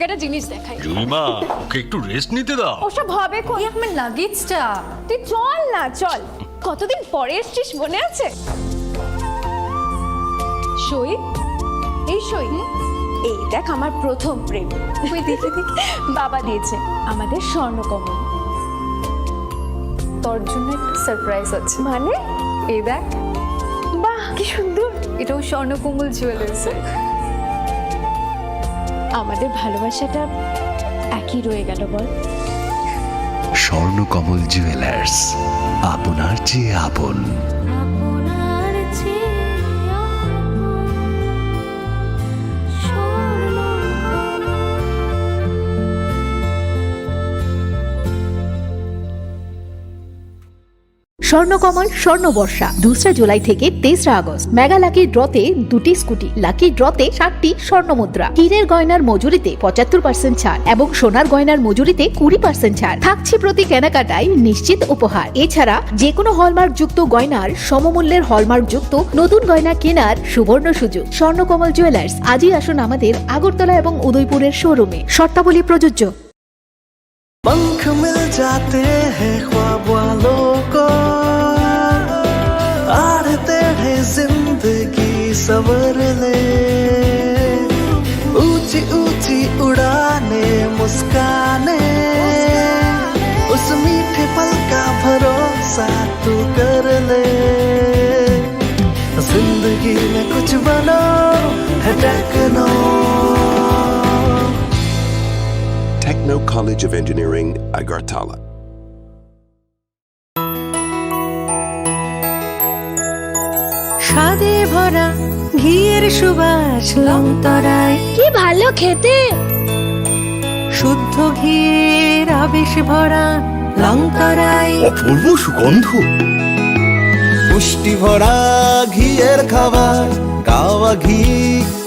একটা জিনিস দেখাই। জুইমা, ওকে একটু রেস্ট নিতে দাও। ওসব হবে কই? আমার লাগেজটা তুই চল না, চল। কতদিন পরে এসেছিস, মনে আছে? সই, এই সই, এই দেখ আমার প্রথম প্রেম। তুই দেখে দেখে বাবা দিয়েছে আমাদের স্বর্ণকমল। তোর জন্য একটা সারপ্রাইজ আছে। মানে? এই দেখ। বাহ, কি সুন্দর। এটাও স্বর্ণকমল জুয়েলার্সের। আমাদের ভালোবাসাটা একই রয়ে গেল বল। স্বর্ণকমল জুয়েলার্স, আপনার চেয়ে আপন। স্বর্ণকমল স্বর্ণবর্ষা 2 জুলাই থেকে 23 আগস্ট। মেগা লাকি ড্রতে 2টি স্কুটি, লাকি ড্রতে 7টি স্বর্ণমুদ্রা, হীরের গয়নার মজুরিতে 75% ছাড় এবং সোনার গয়নার মজুরিতে 20% ছাড় থাকছে প্রতি কেনাকাটায় নিশ্চিত উপহার। এছাড়া যে কোনো হলমার্ক যুক্ত গয়নার সমমূল্যের হলমার্ক যুক্ত নতুন গয়না কেনার সুবর্ণ সুযোগ। স্বর্ণকমল জুয়েলার্স, আজই আসুন আমাদের আগরতলা এবং উদয়পুরের শোরুমে। শর্তাবলী প্রযোজ্য। पंख मिल जाते हैं ख्वाब वालों को, आड़ते हैं जिंदगी सवर ले, ऊंची ऊंची उड़ाने मुस्काने, उस मीठे पल का भरोसा तू कर ले। जिंदगी में कुछ बनो है techno. Techno College of Engineering, Agartala. স্বাদে ভরা ঘিয়ের সুবাস লংতরায়, কি ভালো খেতে। শুদ্ধ ঘিয়ের আবেশ ভরা লংতরায়, অপূর্ব সুগন্ধ। পুষ্টি ভরা ঘিয়ের খাবার, গাওয়া ঘি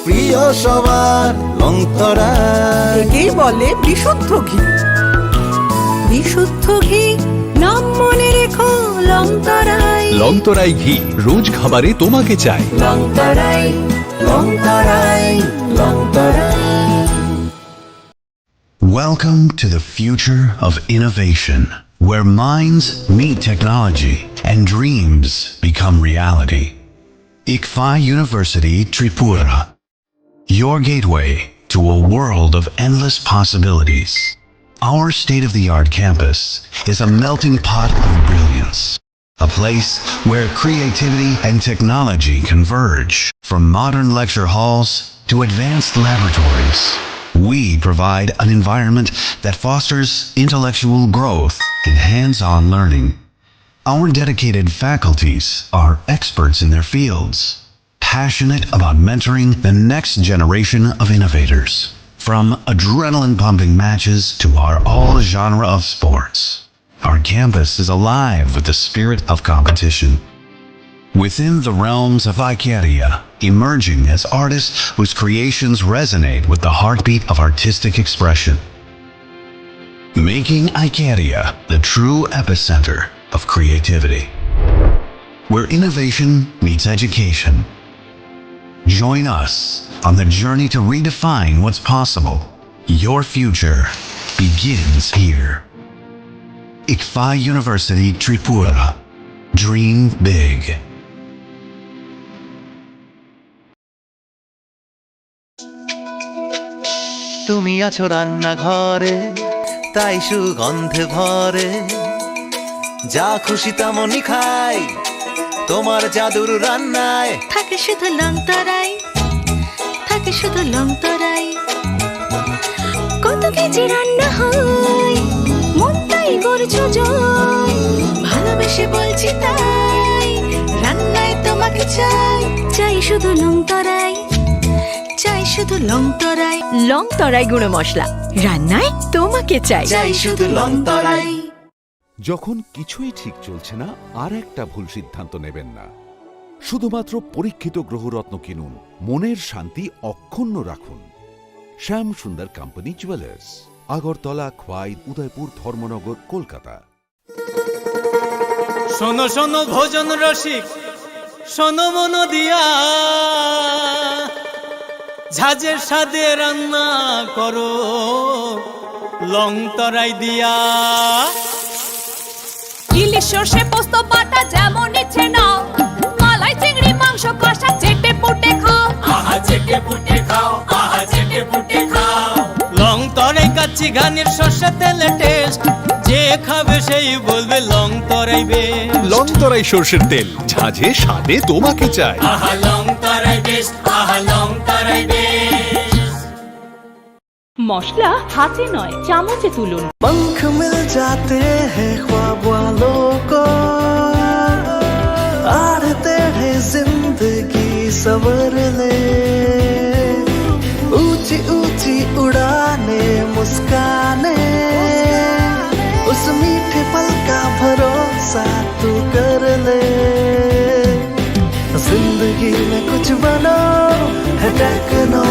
প্রিয় সবার লংতরায়। একেই বলে বিশুদ্ধ ঘি। বিশুদ্ধ ঘি নাম মনে রেখো লংতরায়। লংতরাই ঘি রোজ খাবারে তোমাকে চাই। Longtharai, Longtharai, Longtharai. Welcome to the future of innovation, where minds meet technology and dreams become reality. ICFI University Tripura, your gateway to a world of endless possibilities. Our state-of-the-art campus is a melting pot of brilliance, a place where creativity and technology converge. From modern lecture halls to advanced laboratories, we provide an environment that fosters intellectual growth and hands-on learning. Our dedicated faculties are experts in their fields, passionate about mentoring the next generation of innovators. From adrenaline-pumping matches to our all-genre of sports, our campus is alive with the spirit of competition. Within the realms of Icaria, emerging as artists whose creations resonate with the heartbeat of artistic expression. Making Icaria the true epicenter of creativity, where innovation meets education. Join us on the journey to redefine what's possible. Your future begins here. ICFI University Tripura. Dream big. তুমি আছো রান্নাঘরে, তাই সুগন্ধে ভরে, যা খুশি তেমনই খাই তোমার জাদুর রান্নায়। থাকে শুধু লংতরাই, থাকে শুধু লংতরাই। কত কেজি রান্না হয়, মন তাই করছো জয়। ভালোবেসে বলছি তাই, রান্নায় তোমাকে চাই। চাই শুধু লংতরাই, চাই শুধু লংতরাই। লংতরাই গুঁড়ো মশলা, রান্নায় তোমাকে চাই। চাই শুধু লংতরাই। যখন কিছুই ঠিক চলছে না, আর একটা ভুল সিদ্ধান্ত নেবেন না। শুধুমাত্র পরীক্ষিত গ্রহরত্ন কিনুন, মনের শান্তি অক্ষুণ্ণ রাখুন। শ্যাম সুন্দর কোম্পানি জুয়েলার্স, আগরতলা, খোয়াই, উদয়পুর, ধর্মনগর, কলকাতা। শোনো শোনো ভোজন রসিক, শোনো মন দিয়া, ঝাঁঝের সাদে রান্না করো লং তরাই দিয়া। ইলিশ সর্ষে পোস্ত বাটা যেমন ইচ্ছে নাও, মালাই চিংড়ি মাংস কষা চেটে পুটে খাও, আহা চেটে পুটে খাও, আহা চেটে পুটে খাও। লং তরাই কাচ্চি ঘানির সর্ষে তেলে টেস্ট, যে খাবে সেই বলবে লং তরাই বেশ। লং তরাই সর্ষের তেল, ঝাঁঝে স্বাদে তোমাকে চাই। আহা লং তরাই বেশ, আহা লং তরাই বেশ। মশলা হাতে নয় চামচে তুলুন। पंख मिल जाते हैं ख्वाब वालों को, आड़ते हैं जिंदगी सवर ले। ऊंची ऊंची उड़ाने मुस्काने, उस मीठे पल का भरोसा तू कर ले। जिंदगी में कुछ बनो है techno.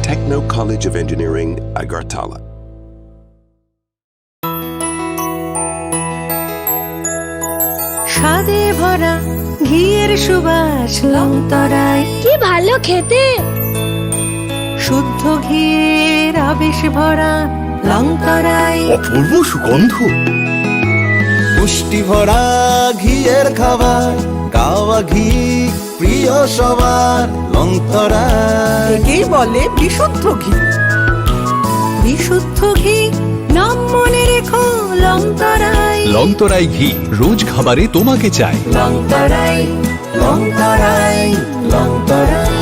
Techno College of Engineering, Agartala. স্বাদে ভরা ঘিয়ের সুবাস লং তরাই, কি ভালো খেতে। শুদ্ধ ঘিয়ের আবেশ ভরা লং তরাই, অপূর্ব সুগন্ধ। পুষ্টি ভরা ঘিয়ের খাবার, গাওয়া ঘি প্রিয় সবার লং তরাই। একেই বলে বিশুদ্ধ ঘি। বিশুদ্ধ ঘি নাম মনে রেখো লং তরাই। লং তরাই ঘি রোজ খাবারে তোমাকে চাই। Long Terai, long Terai, long Terai.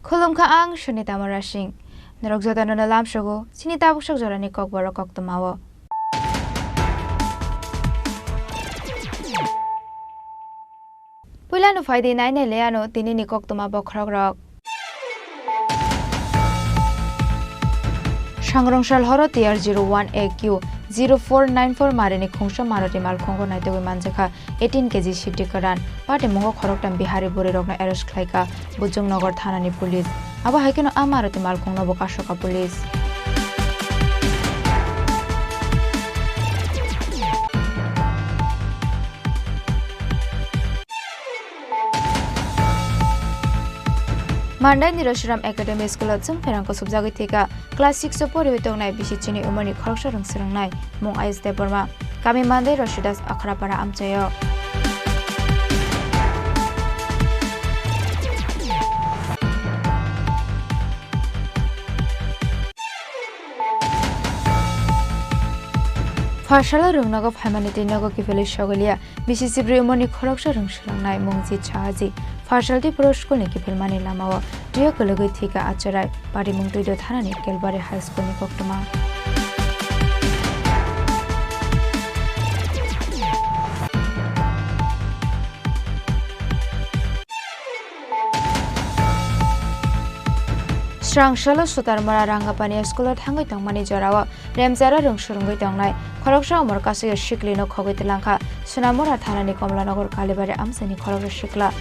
Khulumka ang shunita marashing. Narogzota na nalam shugo, sinitabok siya jorani kokbaro koktumawo. Pula no faydi nai ne leano tini ni koktumabo krogrok. Shangrongshal horo TR01 AQ 0494 marini khungsha maroti mal khongo naitoi manjekha 18 kg shifti karan pate mongo khoroktam bihari bore rokna arrest khlaika bujung nagar thana ni police aba haikeno amaroti mal khongno bokashoka police Mandai Niroshiram Academy School at Sung Perangko Subjagi Tika Class 6 Support Witong Nai Bishichini Umani Khoroksa Rung Sirang Nai Mung Ais Deborma Kami Mandai Roshidas Akhrapara Amchayo Farshala Rungnago Hamaniti Nago Kifeli Shogalia Bishisibri Umani Khoroksa Rung Sirang Nai Mungji Chahaji Farshalti Pro-School ni Kifel Mani Lamawa Dio Kologoi Thika Acharai Pari Mungtuido Thanani Kelbari High School ni Koktuma Srangshalo Sutarmara Rangapani School Hangai Tongmani Jorawa, Remzara Rungshurungai Tongnai, Khoroksha Umar Kasi Shikli no Khogitilanka, Sunamura Thanani Komlanagor Kalibare Amsani Khorok Shikla.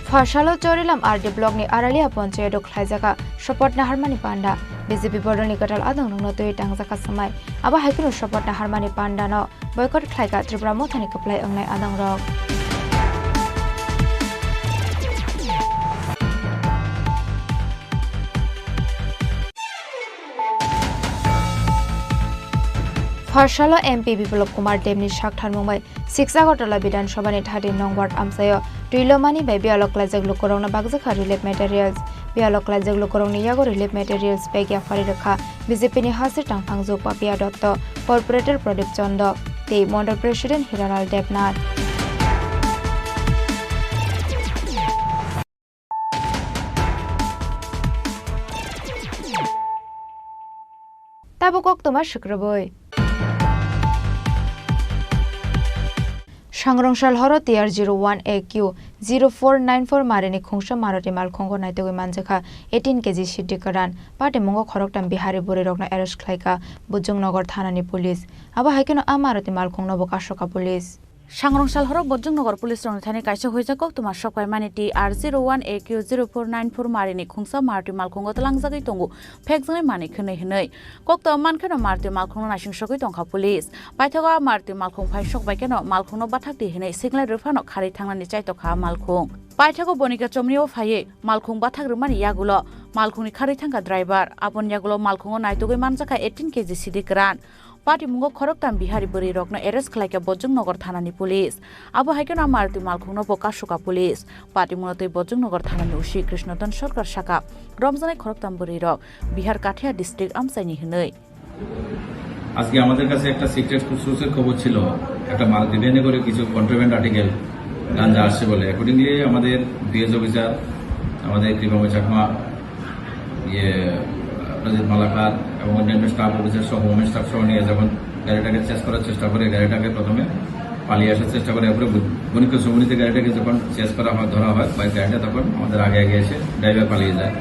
Phashalo Chorilam RD Block ni Aralia Ponchayo Khlaijaka, Support na Harmani Panda, BJP Bordoni Katal Adang no Tui Tangzaka Samai, Aba Haikuru Support na Harmani Panda no, Boycott Khlaika Tripura Mothani Kaplai Ongnai Adang Rok. Phashalo MP Biplop Kumar Devni Shakhtar Mumbai 6 Agartala Bidan Sabhani 13 Nong Ward Amsayo Tuilomani by Bialok Lukorona Bagzaka Relief Materials Bialok Lukoroni Yago Relief Materials Pegia Fariraka BJP ni Hasir Tangpangzu Papia Dotto Corporator Product Chondo the Model President Hiranal Devnath Tabukok Toma Shukraboy Shangrongshal Horo TR01AQ 0494 Marini Khungsha Maroti Malkhongo Naitoi Manjaka 18 kg Shitikaran Pate Mongo Khoroktam Bihari Buri Rokna Arrest Khlaika Bujungnagar Thanani Police Aba Haikeno Amaroti Malkhongno Bokashoka Police Shangrongshal Horo Bojungnogor Police Rong Thani Kaisa Hoijako Tuma Shokai Mani TR01AQ 0494 Marini Khungsa Marti Malkhongo Talangjagai Tongo Phekjangai Mani Khwnai Hnai Kokta Mankheno Marti Malkhongno Nasing Shokoi Tongkha Police Paithaga Marti Malkhong Phai Shokbai Keno Malkhongno Bathakti Hnai Signal Rufano Khari Thangnani Chaitokha Malkhong Paithago Bonika Chomnio Phaye Malkhong Bathagrumani Yagulo Malkhongni Khari Thangka driver Abon Yagulo Malkhongo Naitogoi Manjaka 18 kg Sidikran Party Mungo Khoroktam Bihari Buri Rokno Arrest Khlaika Bojungnagar Thanani Police Abo Haikena Marti Malkhongno Bokashoka Police Party Munotoi Bojungnagar Thanani Ushi Krishnodon Sarkar Shaka Ramzanai Khoroktam Buri Rok Bihar Kathia District Amsaini Hnai আজকে আমাদের কাছে একটা secret সোর্সের খবর ছিল একটা মালতি ভ্যানে করে কিছু কন্ট্রাব্যান্ড আর্টিকেল গাঞ্জা আসছে বলে অ্যাকর্ডিংলি আমাদের ডিএস অফিসার আমাদের কৃপাময় চাকমা রাজিদ মালাকার এবং অন্যান্য স্টাফ অফিসার সহ হোম স্টাফ সহ নিয়ে যখন গাড়িটাকে চেস করার চেষ্টা করে গাড়িটাকে প্রথমে পালিয়ে আসার চেষ্টা করে এরপরে বণিক সমিতিতে গাড়িটাকে যখন চেস করা হয় ধরা হয় বা গাড়িটা তখন আমাদের আগে এসে ড্রাইভার পালিয়ে যায়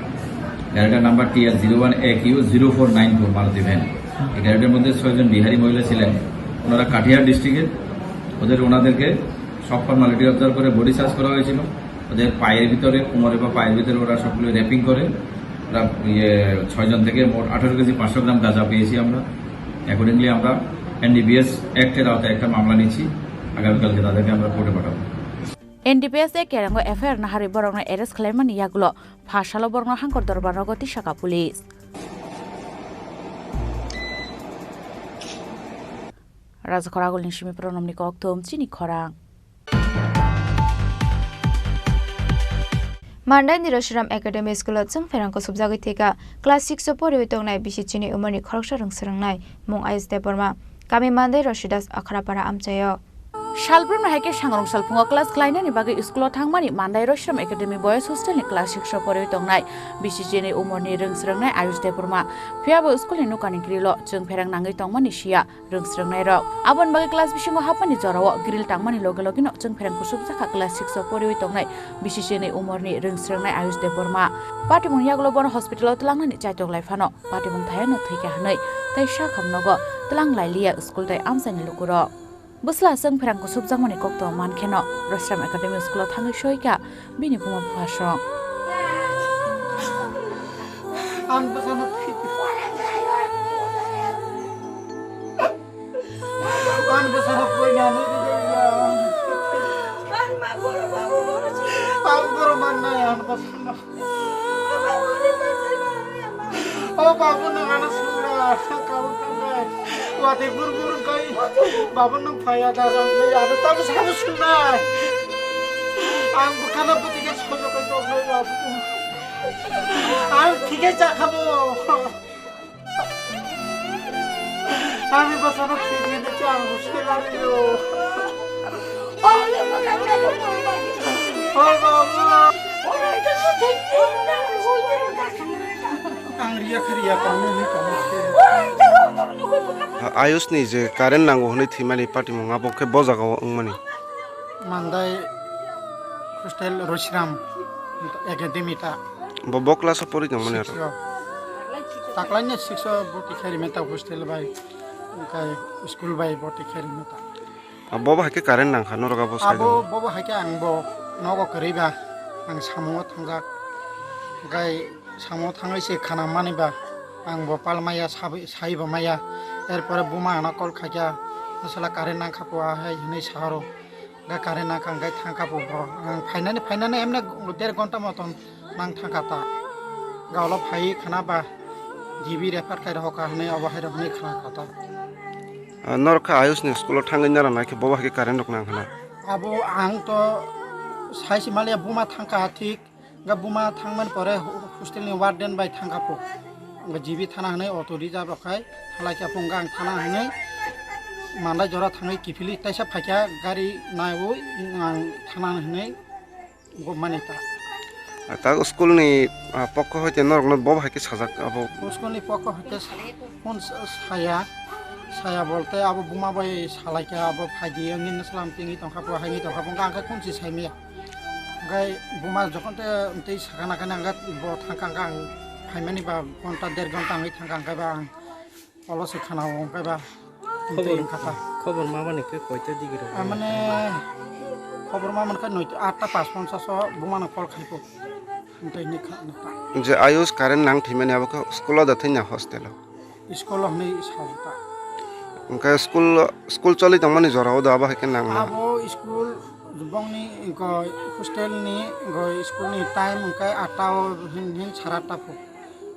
গাড়িটার নাম্বার TR01AQ 0494 মালতি ভ্যান এই গাড়িটার মধ্যে 6 জন বিহারি মহিলা ছিলেন ওনারা কাঠিয়ার ডিস্ট্রিক্টের ওনাদেরকে সব ফর্মালিটি অবজার্ভ করে বডি সার্চ করা হয়েছিল ওদের পায়ের ভিতরে কোমরে বা পায়ের ভিতরে ওরা সবগুলো র্যাপিং করে 6 জন থেকে মোট 18 কেজি 500 গ্রাম গাঁজা পেয়েছি আমরা অ্যাকর্ডিংলি আমরা NDPS অ্যাক্টের আওতায় একটা মামলা নিচ্ছি আগামীকালকে তাদেরকে আমরা কোর্টে পাঠাবো NDPS e Kerango FIR Nahari Borongno Arrest Khlaimani Yagulo Phashalo Borongno Hangkor Dorbar Rogoti Shaka Police Rajakhoragol Nishimi Pronomni Koktom Chini Khorang Mandai Niroshiram Academy School of Chung Ferangko Subjagoi Theka Class 6 Support Tongnai Bisichini Umani Khoroksha Rungsrangnai Mong Ais Deporma Kami Mandai Roshidas Akhrapara Amchayo Shalbrum Haike Shangrongshal Pungo Class Klainani Bagi School Thangmani Mandai Roshiram Academy Boys Hostel ni Class 6 Support Tongnai Bisichini Umani Rungsrangnai Ayus Deporma Phiabo School ni Nukani Grilo Chung Ferang Nangai Tongmani Shia Rungsrangnai Rok Abon Bagi Class Bishingo Hapani Jorawo Grill Tangmani Logalogino Chung Ferang Kusubjaka Class 6 Support Tongnai Bisichini Umani Rungsrangnai Ayus Deporma Patimung Yagulo Bon Hospital Tlangnani Chaitok Laifano Patimung Thayano Thika Hanai Tai Shakhamnogo Tlang Lailia School Tai Amsani Lukuro Busla Sang Ferangko Subjangmani Kokto Mankheno Rosram Academy School Thangai Shoika Bini Puma Phashong Oh, Babu nang sudah kau wate buru-buru kai Babu nang phaya darang ada tapi harus sudah ang bukan apa tiga sekolah kai tu Babu ang tiga cak kamu kami bersama tiga cak muskil lagi yo oh ya makan kamu oh Babu orang itu sudah ang ria kamu ni kamu आयुषनि J current नांगौ होनै थैमानि party मुङा बखे बजागाव माने मानदाय hostel रसिराम एकाडेमिता ब class परि दं माने आरो ताकलाइने 6 बटि खेरि मेता हस्टेल बाय ओमफ्राय स्कुल बाय बटि खेरि मेता बबा हाके कारेन्ट नांखा नरगा बसाय आबो बबा हाके आं ब नगो करिबा आं सामुआव थांजा ओमफ्राय सामुआव थांनायसे खाना मानिबा आं ब पालमाया साइबा माया एरपरे बुमा आना कल खाया मसला कारेन्ट नांखापो हाय हनै सारो गा कारेन्ट नांखांगाय थांखापो आं फाइनानै एमने 1.5 घन्टा मतन नां थांखाता गावला फाइ खानाबा जीबी रेफार खाय रहका हनै अबाहाय रहनै खाना खाता नरका आयुषनि स्कुलाव थांगोन नारा नाखि बबा हाके कारेन्ट दं नांखाना आबो आं तो साइस मालिया बुमा थांखा ठीक गा बुमा थांमोन परे हस्टेलनि वार्डेन बाय थांखापो जीबी थाना हनै अट' रिजार्भ रखाय थालायखा पंगा आं थाना हनै मानदाय जरा थाङै किफिलि ताइसा फाइखा गारि नायवो आं थाना हनै गमानिता ता स्कुलनि पक्ष हयते नरगन बबा हाके साजाक अब स्कुलनि पक्ष हयते कोन साया बोलते अब बुमा बाय सालायखा अब फाइदि अंगिन सलाम तिङि तंखापो हायनि तंखापो आंखा कोनसि साइमिया गाय बुमा जखनते तै साखाना काना आंगा ब थांखांगा आं फाइमानि बा घन्टा 1.5 घन्टा आङै थांखांगायबा आं अलसे खाना अंगायबा खबर मा माने कयते दिगिरो माने खबर मा मानका 8:55 बुमाना कल खाइपो ओमफ्राय खाना जे आयुष कारेन्ट नां थैमानि अब स्कुलाव दथैना हस्टेल स्कुलाव हनै सावता ओंका स्कुल चलि दं माने जराव दा अब हाके नां अब स्कुल जुबंनि हस्टेलनि स्कुलनि टाइम ओंखाय 8 हिन 8:30 फो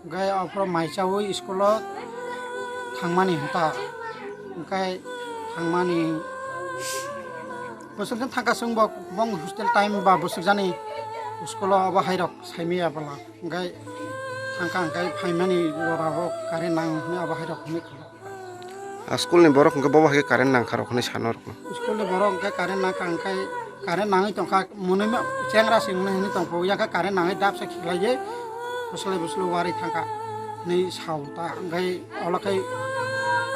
ओंखाय अफ्र माइसावो स्कुलाव थांमानि हता ओंखाय थांमानि बोसोरजों थांगासों बं हस्टेल टाइम बा बोसोर जानि स्कुलाव अब हाइरक साइमिया बला ओंखाय थांखा ओंखाय फाइमानि जराव कारेन्ट नांनो अब हाइरक हनै खाला स्कुलनि बरक ओंका बबा हाके कारेन्ट नांखारक हनै सानो रक स्कुलनि बरक ओंखाय कारेन्ट नांखा ओंखाय कारेन्ट नाङै तंखा मोनैमा चेंग्रा सिंनै हनै तंफो याका कारेन्ट नाङै दाबसे खिलाये बसले वारि थांखा नै सावता ओंखाय अलाखाय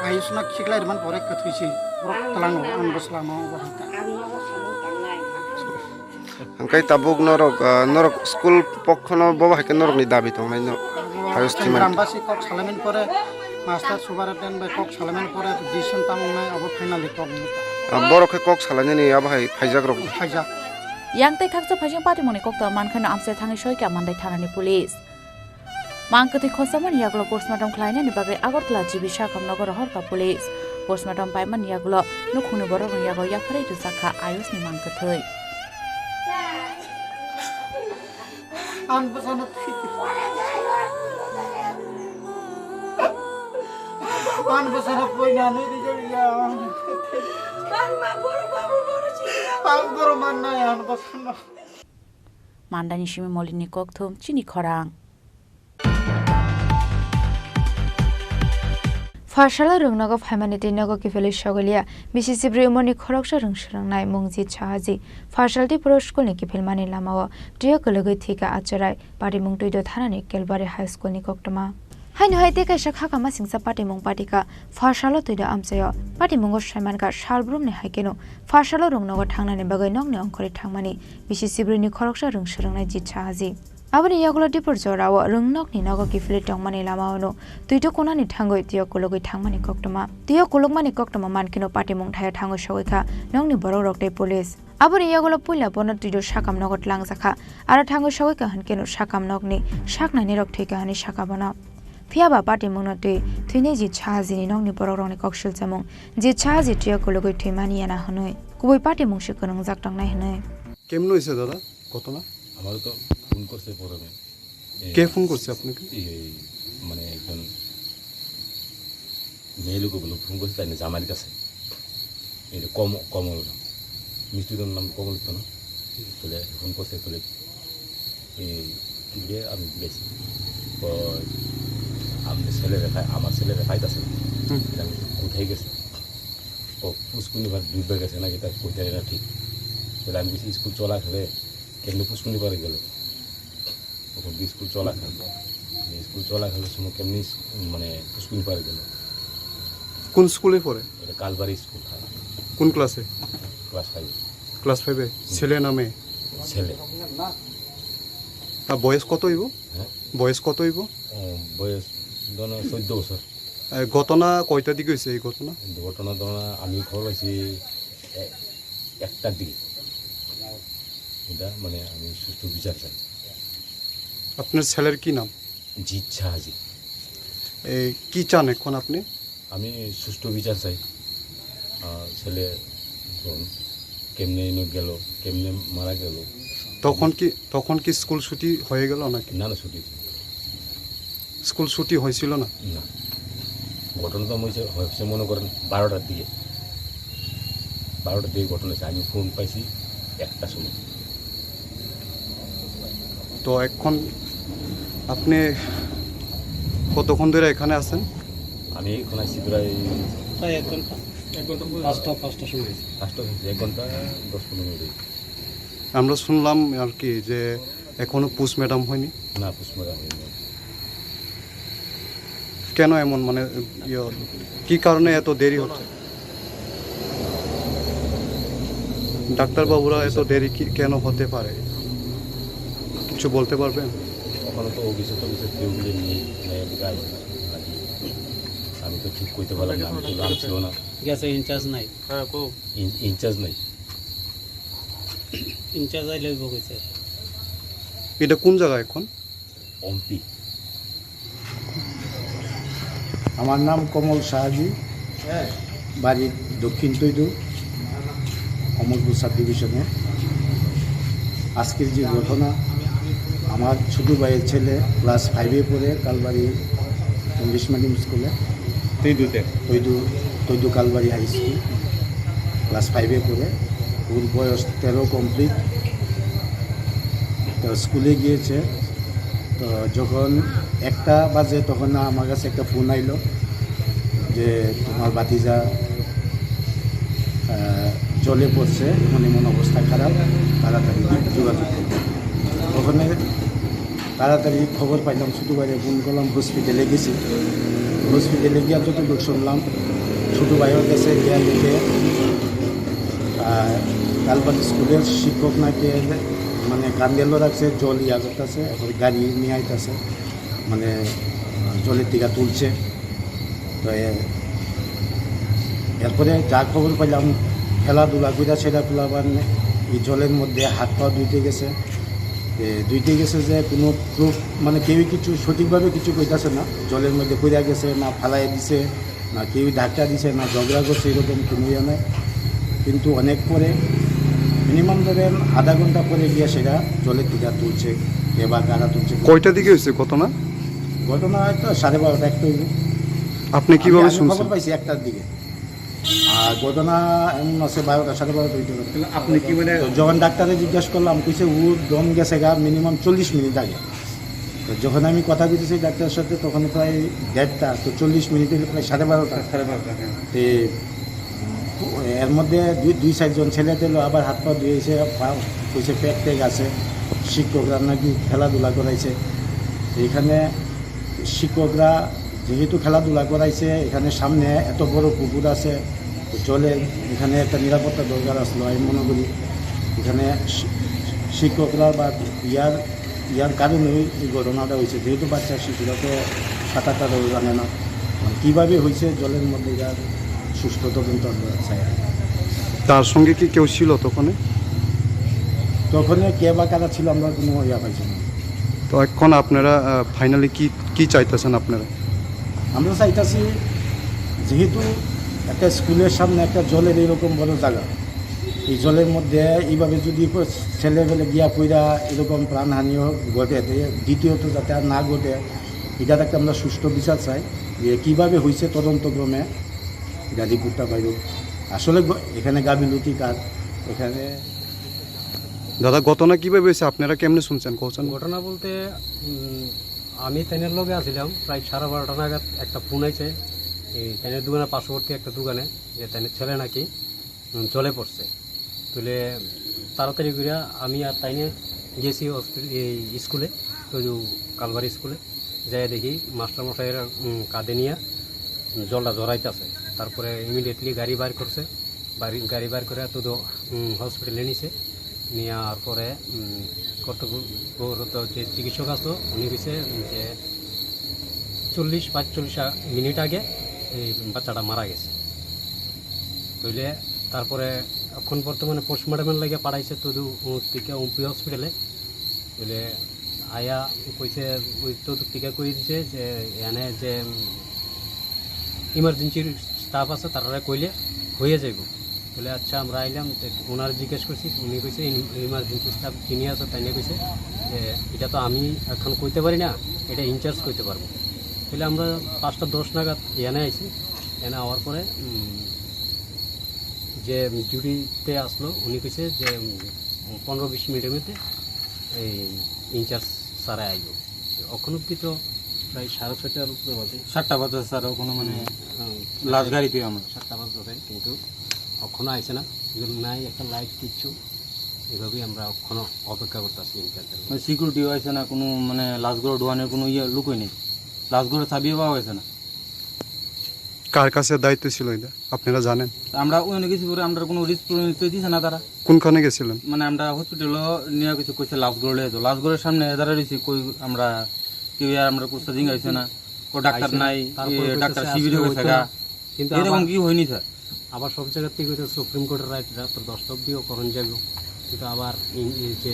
आयुषना खिगलायरमान परे कथैसि ब्रक तलाङो आं बसलानो बाहायता ओंखाय ताबुक नरक स्कुल पक्षनो बबा हाके नरकनि दाबि दं नाय आयुष थैमानि रामबासि कक सालामेन परे मास्टार सुबारटेन बाय कक सालामेन परे डिसिसन तामंनाय अब फाइनालि कक बरखे कक सालायनि आबाहाय फाइजाक रक फाइजाक यांते खाकso फाइजों पार्टी मनि कक्ता मानखाना आमसे थाङै सयका मानदाय थानानि पुलिस मांकति खसामन यागलो पोस्टमार्टम खालायनायनि बागै आगरतला जीबी शाखामनगर हरका पुलिस पोस्टमार्टम पाइमान यागलो नुखुनु बरग यागो याफारै दुसाखा आयुषनि मांकथै आं बसानो फिति आं बसानो फैनानै रिजल्टया आं बर माननाय आं बसानो मान्दानि सिमी मलिनि कक्थुम चिनि खरां फारसाला रोंनागो फाइमानि दैनागो किफेलि सगलिया बिसिसिब्रि उमनि खरकसा रोंसरंनाय मुंजित साहाजी फारसालति प्र स्कुलनि किफेलमानि लामाव टिया कलगै थिका आचराय पार्टी मुं तुइदो थानानि केलबारि हाई स्कुलनि कक्टमा हाइन हाइते काइसा खाकामा सिंसा पार्टी मुं पार्टीका फारसाला तुइदो आमसायो पार्टी मुंगो साइमानका सालब्रुमनि हाइकेनो फारसाला रोंनागो थांनानि बागै नंनि अंकरि थांमानि बिसिसिब्रिनि खरकसा रोंसरंनाय जित साहाजी abani yagulo dipor jorawo rungnok ni nago gifle tongmani lamao tuito konani thangoi tiyo kologoi thangmani koktoma tiyo kologmani koktoma mankino party mong thaya thango soika nongni borok rokte police abani yagulo puila bono tuito sakam nogot langjakha ara thango soika hankeno sakam nokni saknani rok theka hani sakabana Fiaba party mongno tuine ji chaji ni nongni borok rokni kokshil chamong ji chaji tiyo kologoi themani yana hanoi kuboi party mong se konong jak tangnai hanoi কেমন হয়েছে দাদা ঘটনা আমার তো phone করছে প্রথমে কে phone করছে আপনাকে মানে একজন মেয়ে লোক ফোন করছে তাই না জামাইয়ের কাছে এটা কমল মিষ্টির নাম কমল তো না তাহলে ফোন করছে তাহলে কি আমি গেছি আমাদের আমার ছেলেরা খাইতেছে আমি কোথায় গেছে ও পুষ্কুনিবার ডুবে গেছে নাকি তার কোথায় না ঠিক তাহলে আমি বেশি স্কুল চলা খেলে কেমনি পুষ্কুনি পারে গেল তখন স্কুল চলা খেলো সময় কেমনি মানে পুষ্কুনি পারে গেল কোন স্কুলে পড়ে? এটা কালবাড়ি স্কুল। কোন ক্লাসে? ক্লাস 5। ক্লাস 5-এ। ছেলে না মেয়ে? ছেলে। আর বয়স কত হইব? হ্যাঁ, বয়স কত হইব? বয়স 14 বছর। ঘটনা কয়টা দিকে হয়েছে এই ঘটনা? ঘটনা আমি খবর পাইছি 1টার দিকে। এটা মানে আমি সুষ্ঠু বিচার চাই। আপনার ছেলের কি নাম? জিৎ শাহাজি। কি চান এখন আপনি? আমি সুষ্ঠু বিচার চাই। ছেলে কেমনে গেল, কেমনে মারা গেল। তখন কি স্কুল ছুটি হয়ে গেল নাকি? না, ছুটি স্কুল ছুটি হয়েছিল না? না, ঘটনাটা হয়েছে মনে করেন 12টার দিকে। 12টার দিকে ঘটনা হয়েছে। আমি ফোন পাইছি 1টার সময়। তো এখন আপনি কতক্ষণ ধরে এখানে আছেন? আমি এখন আসছি প্রায় 1 ঘন্টা। 5টার সময়। 1 ঘন্টা 10-15 মিনিট। আমরা শুনলাম আর কি যে এখনো পোস্টমর্টম হয়নি। না, পোস্টমর্টম হয়নি। কেন এমন মানে কি কারণে এত দেরি হচ্ছে? ডাক্তারবাবুরা এত দেরি কেন হতে পারে কিছু বলতে পারবেন? ওখানে তো অফিসে কেউ নিয়ে আমি তো ঠিক করতে পারলাম না। আমি তো জানছিও না। গেছে ইনচার্জ নাই। হ্যাঁ, ইনচার্জ নাই। ইনচার্জ আইলে বকেছে। এটা কোন জায়গা এখন? অম্পি। আমার নাম কমল শাহাজি, বাড়ি দক্ষিণ তৈদু, অমরপুর সাব ডিভিশনে। আজকের যে ঘটনা, আমার ছোটো ভাইয়ের ছেলে ক্লাস 5-এ পড়ে কালবাড়ি ইংলিশ মিডিয়াম স্কুলে, তৈদু কালবাড়ি হাই স্কুল, ক্লাস 5-এ পড়ে। ওর বয়স 13 কমপ্লিট। তো স্কুলে গিয়েছে। তো যখন 1টা বাজে তখন আমার কাছে একটা ফোন আইলো যে তোমার ভাতিজা জলে পড়ছে, এমন অবস্থা খারাপ, তাড়াতাড়ি যোগাযোগ করবে। ওখানে তাড়াতাড়ি খবর পাইলাম, ছোটো ভাইরে ফোন করলাম, হসপিটালে গেছি। হসপিটালে গিয়ে যতটুকু শুনলাম, ছোটো ভাইয়ের কাছে গিয়া দেখে কালবাড়ি স্কুলের শিক্ষক নাকি মানে কান্দেলও রাখছে, জল ইয়া করতেছে, এখন গাড়ি নিয়ে আইতেছে, মানে জলের টিকা তুলছে। তো এরপরে যা খবর পাইলাম, খেলাধুলা কইরা সেটা তুলাবার এই জলের মধ্যে হাত পা ধুইতে গেছে যে কোনো প্রুফ মানে কেউই কিছু সঠিকভাবে কিছু কইতাছে না। জলের মধ্যে কইরা গেছে না, ফালাই দিছে না, কেউই ধাক্কা দিছে না, ঝগড়া করছে, এরকম কোনো ইয়ে নয়। কিন্তু অনেক পরে মিনিমাম ধরেন আধা ঘন্টা পরে গিয়ে সেটা জলের টিকা তুলছে, এবার কারা তুলছে। কয়টা দিকে হয়েছে ঘটনা? ঘটনা হয়তো 12:30 একটা হইল। আপনি কিভাবে শুনছেন? খবর পাইছি 1টার দিকে। আর ঘটনা এমন আছে 12টা 12:30 হইতে পারে। আপনি কি মানে যখন ডাক্তারে জিজ্ঞাসা করলাম, কইছে ও দম গেছে গা মিনিমাম 40 মিনিট আগে। তো যখন আমি কথা বলতেছি ডাক্তারের সাথে তখন প্রায় 1:30টা, তো 40 মিনিটে প্রায় 12:30। তো এর মধ্যে 2-4 জন ছেলে দিল, আবার হাত পা ধুয়েছে, কইছে পেট টেক আছে। শিক্ষকরা নাকি খেলাধুলা করাইছে। এইখানে শিক্ষকরা যেহেতু খেলাধুলা করাইছে, এখানে সামনে এত বড় পুকুর আছে, জলে এখানে একটা নিরাপত্তা দরকার আসলো। আমি মনে করি এখানে শিক্ষকরা বা ইয়ার কারণেই এই ঘটনাটা হয়েছে। যেহেতু বাচ্চা শিশুরা তো সাঁতারটাও জানে না, কীভাবে হয়েছে জলের মধ্যে যার সুস্থ তদন্ত চাই। তার সঙ্গে কি কেউ ছিল তখনে? কে বা কারা ছিল আমরা কোনো ইয়া পাইছি না। তো এখন আপনারা ফাইনালি কি চাইতেছেন আপনারা? আমরা চাইতেছি যেহেতু একটা স্কুলের সামনে একটা জলের এরকম বড় জায়গা, এই জলের মধ্যে এইভাবে যদি ছেলেবেলে গিয়া পইরা এরকম প্রাণহানিও ঘটে, দ্বিতীয়ত যাতে আর না ঘটে, এটার একটা আমরা সুষ্ঠু বিচার চাই যে কীভাবে হয়েছে তদন্তক্রমে এটা রিপোর্টটা পাইব। আসলে এখানে গাফিলতি কার এখানে। দাদা, ঘটনা কীভাবে হয়েছে আপনারা কেমনে শুনছেন? কোচেন ঘটনা বলতে আমি ট্রেনের লগে আসছিলাম, প্রায় 12:30 নাগাদ একটা ফোন আইছে এই ট্রেনের দোকানের পার্শ্ববর্তী একটা দোকানে, যে ট্রেনের ছেলে নাকি জলে পড়ছে। তুলে তাড়াতাড়ি করে আমি আর তাইনে গেছি এই স্কুলে, তো কালবাড়ি স্কুলে যাই দেখি মাস্টারমশাইয়ের কাঁধে নিয়ে জলটা জড়াইতেছে। তারপরে ইমিডিয়েটলি গাড়ি বাইর করছে, গাড়ি বাইর করে তো হসপিটালে নিছে। নেওয়ার পরে কর্তব্যরত যে চিকিৎসক আসলো উনি কইছে যে 40-45 মিনিট আগে এই বাচ্চাটা মারা গেছে। তইলে তারপরে এখন বর্তমানে পোস্টমর্টমের লাগে পাঠাইছে তদু থেকে উমপি হসপিটালে। বলে আয়া কইছে ওই তদু থেকে কই দিছে যে এনে যে ইমার্জেন্সির স্টাফ আছে তারা কইলে হয়ে যাইব। বলে আচ্ছা আমরা আইলাম, ওনার জিজ্ঞেস করছি, উনি কইছে ইমার্জেন্সি স্টাফ চিনি আছে, তাই নিয়ে কইছে যে এটা তো আমি এখন কইতে পারি না, এটা ইনচার্জ কইতে পারবো। তাহলে আমরা 5:10 নাগাদ এনে আইছি। এনে আওয়ার পরে যে ডিউটিতে আসলো উনি কইছে যে 15-20 মিনিটের মধ্যে এই ইনচার্জ স্যারে আইব। এখন অব্দি তো প্রায় 6:30টার উপরে বাজে, 7টা বাজে স্যার। ওখানে মানে লাস্ট গাড়িতে আমরা 7টা বাজে, কিন্তু এখনও আইসে না, নাই একটা লাইট কিচ্ছু। এভাবেই আমরা এখনও অপেক্ষা করতেছি ইনচার্জের। সিকিউরিটিও আছে না, কোনো মানে লাশগুলো ঢোয়ানোর কোনো লুকই নেই, লাশগুলো চাবিয়ে পাওয়া হয়েছে না। কার কাছে দায়িত্ব ছিল এটা আপনারা জানেন? আমরা ওখানে গেছি পরে আমরা কোনো রিস্ক দিচ্ছে না তারা। কোনখানে গেছিলেন? মানে আমরা হসপিটালও নিয়ে কিছু কইছে লাশগুলো লেতো, লাশগুলোর সামনে দাঁড়া রয়েছি, কই আমরা কেউ আমরা কোথাও জিঙ্গা হয়েছে না, ও ডাক্তার নাই, ডাক্তার শিবিরে হয়েছে গা, কিন্তু এরকম কি হয়নি স্যার। আবার সব জায়গার থেকে সুপ্রিম কোর্টের রাইট রাত 10টা অব্দিও করণ যাবে, কিন্তু আবার যে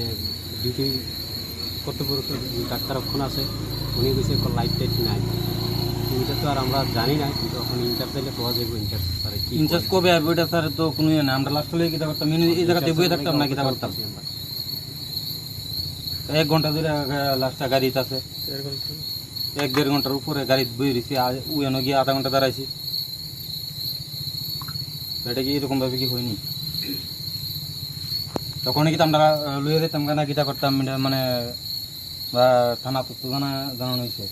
ডিউটি কর্তব্যরত ডাক্তার ওখানে আছে উনি কইছে লাইট টাইট নাই। এটা তো আর আমরা জানি না, কিন্তু এখন ইনচার্জ চাইলে পাওয়া যাবে। ইনচার্জ স্যার ইনচার্জ কবে আসবে এটা স্যার তো কোনো ইয়ে না। আমরা লাস্ট হলে কিতা করতাম, এই জায়গাতে বয়ে থাকতাম না, কিতা করতাম 1 ঘন্টা ধরে লাস্টটা গাড়িতে আছে, 1-1.5 ঘন্টার উপরে গাড়ি বয়ে রয়েছি। উয়ানো গিয়ে আধা ঘন্টা দাঁড়াইছি। এটা কি এরকম ভাবে কি হয়নি? তখন কি আমরা লইয়ে যেতাম না, কিতা করতাম মানে বা থানা তো জানানো হয়েছে।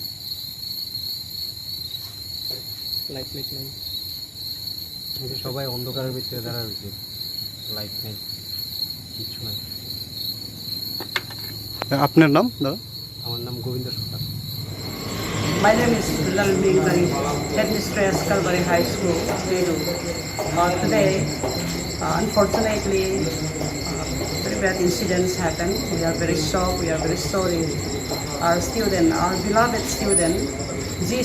সবাই অন্ধকারের ভিতরে দাঁড়া রয়েছে, লাইট নেই, কিছু নাই। আপনার নাম দাদা? আমার নাম গোবিন্দ সরকার। My name is Lalmi Bari, Headmistress Calvary High School, Dedu. Today, unfortunately, very bad incidents happened. We are very shocked, we are very sorry. Our student, our beloved student,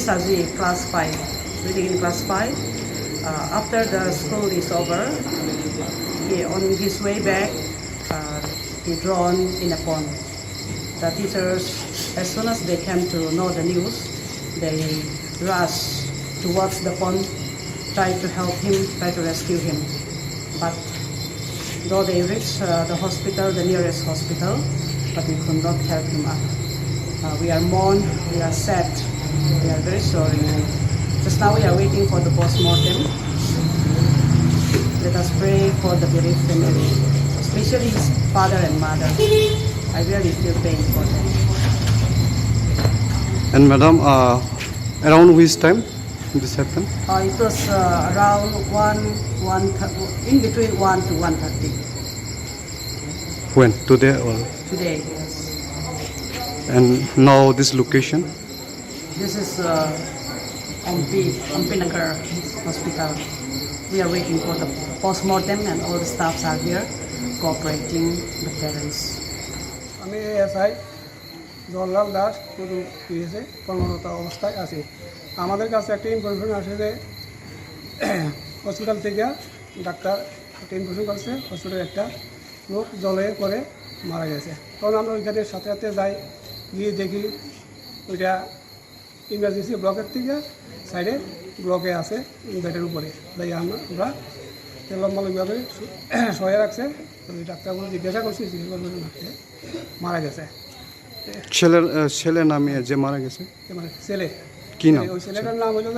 Saji, class 5, reading in class 5. After the school is over, on his way back, he drowned in a pond. The teachers, as soon as they came to know the news, they rushed towards the pond, tried to help him, tried to rescue him. But though they reached the hospital, the nearest hospital, but we could not help him up. We are mourned, we are sad, we are very sorry. Just now we are waiting for the post-mortem. Let us pray for the bereaved family, especially his father and mother. I really feel pain for them. And madam, around which time this happened? It was around 1, in between 1 to 1:30. When? Today or? Today, yes. And now this location? This is MP Nagar Hospital. We are waiting for the post-mortem and all the staffs are here cooperating the parents. আমি SI Jawaharlal Das পিএসএ কর্মরত অবস্থায় আছি। আমাদের কাছে একটা information আসে যে hospital থেকে ডাক্তার একটা ইনফরমেশন করছে হসপিটালে একটা লোক জলে পরে মারা গেছে। তখন আমরা ওইখানে সাথে সাথে যাই, গিয়ে দেখি ওইটা ইমার্জেন্সি ব্লকের থেকে সাইডে ব্লকে আছে, বেডের উপরে যাই আমরা লম্বালম্বিভাবে সহায় রাখছে। ডাক্তারগুলো জিজ্ঞাসা করছি, মারা গেছে। ছেলের নামে যে মারা গেছে ছেলে কি নাম? ওই ছেলেটার নাম হলো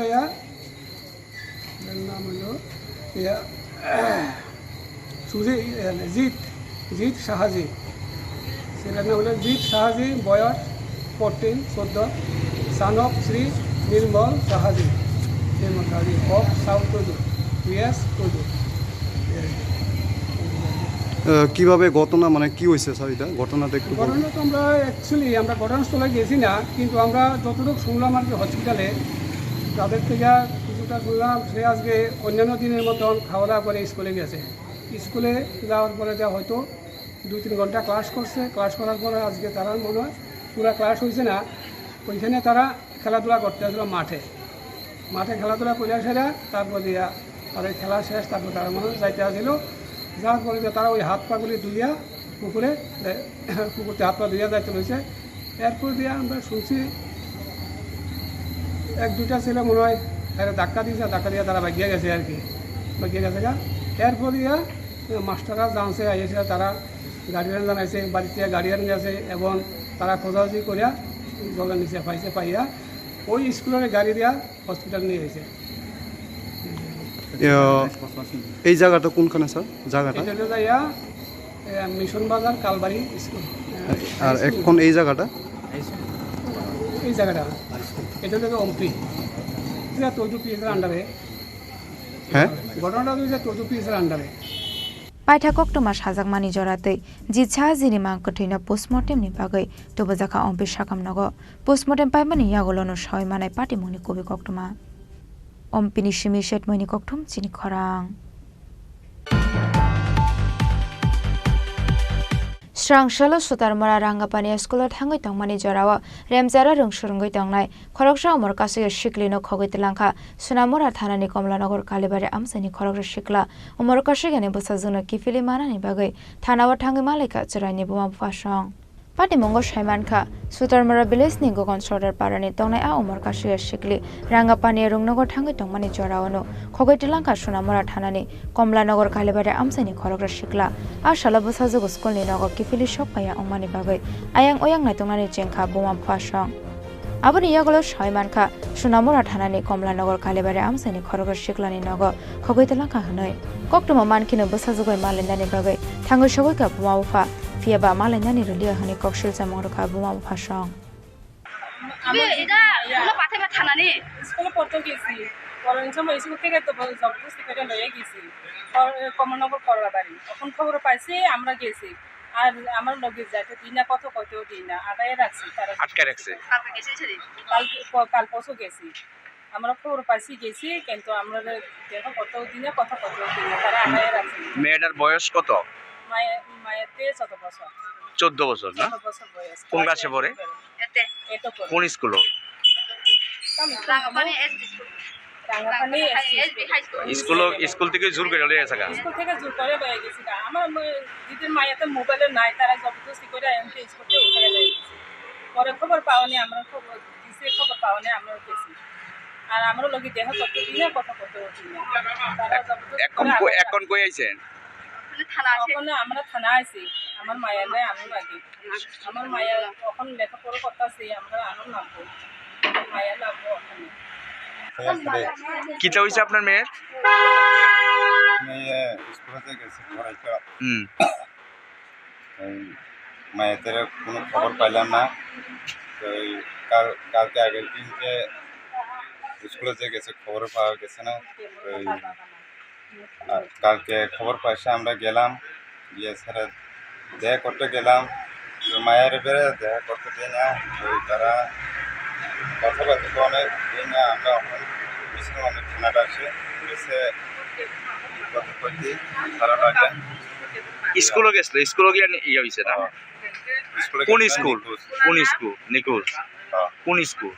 জিৎ শাহাজি। ছেলের নাম হলো জিৎ শাহাজি, বয়স 14 son of Shri Nirmal Shahaji, of south Tudu, yes Tudu. কিভাবে ঘটনা মানে কি হয়েছে স্যার? এটা ঘটনাটা একটু ঘটনা তো আমরা অ্যাকচুয়ালি আমরা ঘটনাস্থলে গেছি না, কিন্তু আমরা যতটুকু শুনলাম আর কি হসপিটালে তাদের থেকে কিছু যেটা শুনলাম সে আজকে অন্যান্য দিনের মতন খাওয়া দাওয়া করে স্কুলে গেছে। স্কুলে যাওয়ার পরে যা হয়তো 2-3 ঘন্টা ক্লাস করছে। ক্লাস করার পরে আজকে তারা মনে হয় পুরো ক্লাস হয়েছে না, ওইখানে তারা খেলাধুলা করতে আসলো মাঠে খেলাধুলা করে আসে। তারপর দিয়া তাদের খেলা শেষ, তারপর তারা মনে হয় যাইতে আসছিল। যাওয়ার পরে তারা ওই হাত পাগুলি ধুইয়া পুকুরতে হাত পা ধুইয়া যাইতে রয়েছে। এরপর দিয়ে আমরা শুনছি 1-2টা ছেলে মনে হয় ধাক্কা দিয়ে তারা বাগিয়ে গেছে আর কি, বাগিয়ে গেছে গা। এরপর দিয়া মাস্টাররা জানছে আইসে, তারা গার্ডিয়ান জানাইছে, বাড়িতে গার্ডিয়ান গেছে এবং তারা খোঁজাখুঁজি করিয়া জলের নিচে পাইয়া ওই স্কুলের গাড়ি দিয়া হসপিটাল নিয়ে গেছে। এই জায়গাটা কোনখানে স্যার? জায়গাটা এটা যাইয়া মিশন বাজার কালবাড়ি স্কুল। আর এখন এই জায়গাটা এটা থেকে অম্পি তর্জু পিএসের আন্ডারে। হ্যাঁ, ঘটনাটা হয়েছে তর্জু পিএসের আন্ডারে। पाइथा कक्टमा साजाक मानि जरातै जिछा जिरिमा कठैना पोस्टमर्टेम नि बागै तबजाखा अम्पे साकाम नग पोस्टमर्टेम पाइमानि यागोलनो सय मानाय पार्टी मुनि कबि कक्टमा अम्पिनि सिमि सेट मैनि कक्टम चिनि खरां स्रांशलो सुतारमरा रांगापानि स्कुल थांगै तंमानि जरावा रेमजारा रोंसुरंगै तंनाय खरकसा अमर कासे शिकलिनो खगैतलांखा सुनामरा थानानि कमलानगर कालीबारि आमसानि खरकसा शिकला अमर कासे गने बसाजुनो किफिलि मानानि बागै थानावा थांगै मालायका चरायनि बुमा फासं पार्टी मंगो साइमानखा सुतारमरा विलेजनि गगन सरदार पारानि तंनाय आ अमर कासे शिकलि रांगापानि रुंनगर थांगै तंमानि जरावनो खगैतलांखा सुनामरा थानानि कमलानगर कालीबारि आमसानि खरकसा शिकला आ साला बसाजु स्कुलनि नगर किफिलि सपाया अंमानि बागै आयां ओयां नायतंनानि जेंखा बुमा फासं आबनि यागलो साइमानखा सुनामरा थानानि कमलानगर कालीबारि आमसानि खरकसा शिकलानि नगर खगैतलांखा हनै कक्टमा मानखिनो बसाजुगै मालिनानि बागै थांगै सगैका बुमा उफा फियाबा मालायनानि रलिया हनै कक्सिल जामंरखा बुमा फासं আমি এটা কোনো পাথেবা থানানি স্কুলে পড়তে গেছি পড়ার সময় স্কুল থেকে তো জবরদস্তি করে লয়ে গেছি কমলনগর করবাবাড়ি তখন খবর পাইছি আমরা গেছি আর আমার লগে যাইতে দিনা কত দিনা আগায় রাখছি তারা আটকে রাখছে কালকে গেছে ছেড়ে কাল পরশু গেছি আমরা খবর পাইছি গেছি কিন্তু আমরা দেখো কত দিনা তারা আগায় রাখছে। মেয়েটার বয়স কত? মায়েতে 14 বছর 14 বছর না? কোন ক্লাসে পড়ে? কোন স্কুল? স্কুল থেকে জোর করে লয়ে গেছে স্কুল থেকে জোর করে লয়ে গেছে আমার দিদির মায়েতে মোবাইলে নাই তারা জবরদস্তি করে এমকে স্কুলে উঠে লয়ে গেছে পরে খবর পাওনি আমরা খবর পাওনি আমরা গেছি আর আমরা লগি দেখো কত দিনে কথা দিনে তারা জবরদস্তি এখন কই আইছেন? আমরা থানা আছি আমার মায়ের নাই আমি লাগে আমার মায়ের কখন লেখাপড়া করতেছি আমরা আনন্দ লাগবো মায়ের লাগবো ওখানে। কিটা হইছে আপনার মেয়ের? মেয়ে স্কুলে গেছে পড়াইতে মায়ের কোনো খবর পাইলাম না। তো কালকে আগের দিন যে স্কুলে গেছে খবর পাওয়া গেছে না। কালকে খবর পাইছে আমরা গেলাম গিয়ে স্যার দেখা করতে গেলাম মায়ের বেড়ে দেখা করতে দিই না তারা কথাবার্তা অনেক দিই না আমরা অনেক থানাটা আসে পুলিশে কথা করতে তারা লাগে স্কুলে গেছিল স্কুলে গিয়ে ইয়ে হয়েছে না? কোন স্কুল? নিকুজ কোন স্কুল?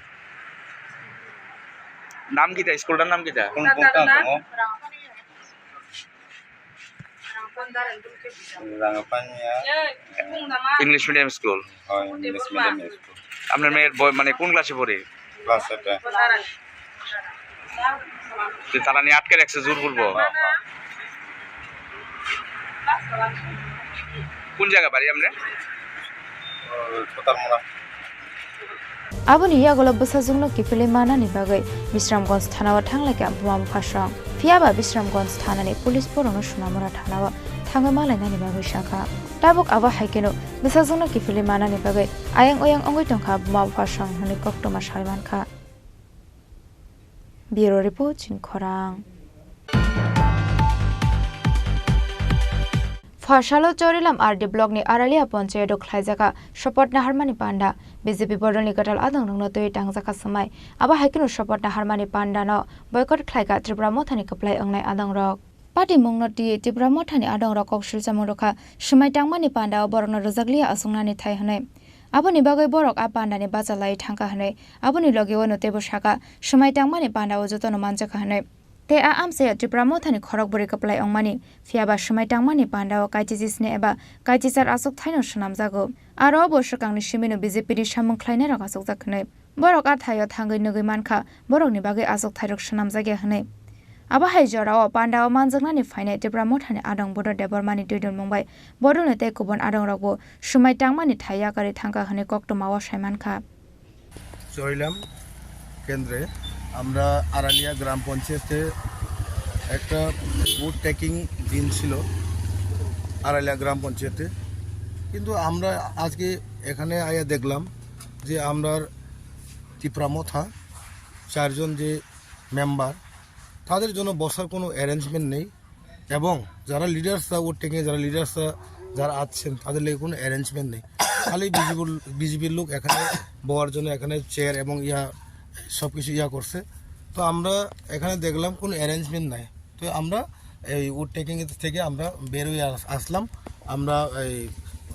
নাম কিটা? স্কুলটার নাম কিটা? English medium school. আপনার মেয়ের মানে কোন ক্লাসে পড়ে? ক্লাস 8 তারা নিয়ে আটকে রাখছে জোর করবো? কোন জায়গা বাড়ি আপনার? आबनि यागोला बसाजुंनो किफिलि मानानि बागै विश्रामगंज थानावा थांलायका बुमा फासं फियाबा विश्रामगंज थानानि पुलिस बरनो सुनामरा थानावा थांगै मालायनानि बागै शाखा ताबक आबा हाइकेनो बसाजुंनो किफिलि मानानि बागै आयां ओयां अंगै तंखा बुमा फासं हनै कक्टमा साइमानखा bureau report chin खरां Fashalo Chorilam RD Block ni Aralia Ponchedo Klaizaka, support na Harmani Panda, BJP Bodoni Katal Adang no to Tangzaka Samai, Aba Hakino support na Harmani Panda no, boycott Klaika Tripura Motani Kaplay Ongai Adang Rock. Party Mongnoti Tripura Motani Adang Rock Shilsamoroka, Shumaitang Mani Panda, Borno Rosaglia Asungani Taihane. Aboni Bagay Borok Apanda ni Bazalai Tankahane, Aboni Logio no Teboshaka, Shumaitang Mani Panda Ozotono Manjakahane. Te a amse Tripura Motani Korok Bori Kaplay Ongmani, Fiaba Shumaitang Mani Panda o Kaijisne Eba, Kaijisar Asok Taino Shanamzago, Aro Boshakang Shimino Bizipidi Shamon Kleinera Asok Zakane, Borok Atayo Tangi Nugimanka, Borok ni Bagay Asok Tairok Shanamzagahane. Aba Hajora o Panda o Manzangani Fine Tripura Motani Adang Bodo Debormani Dudun Mumbai, Bodone Tekubon Adang Rogo, Shumaitang Mani Tayakari Tanka Hane Kokto Mawa Shaimanka. Chorilam কেন্দ্রে আমরা আরালিয়া গ্রাম পঞ্চায়েতে একটা would taking দিন ছিল আরালিয়া গ্রাম পঞ্চায়েতে, কিন্তু আমরা আজকে এখানে আয়া দেখলাম যে আমরা ত্রিপুরা মথা চারজন যে মেম্বার তাদের জন্য বসার কোনো অ্যারেঞ্জমেন্ট নেই, এবং যারা লিডার্সরা উড টেকিং যারা লিডার্সরা যারা আছেন তাদের লেগে কোনো অ্যারেঞ্জমেন্ট নেই। খালি বিজেপির লোক এখানে বওয়ার জন্য এখানে চেয়ার এবং সব কিছু করছে। তো আমরা এখানে দেখলাম কোনো অ্যারেঞ্জমেন্ট নাই। তো আমরা এই উড টেকিং থেকে আমরা বের হয়ে আসলাম। আমরা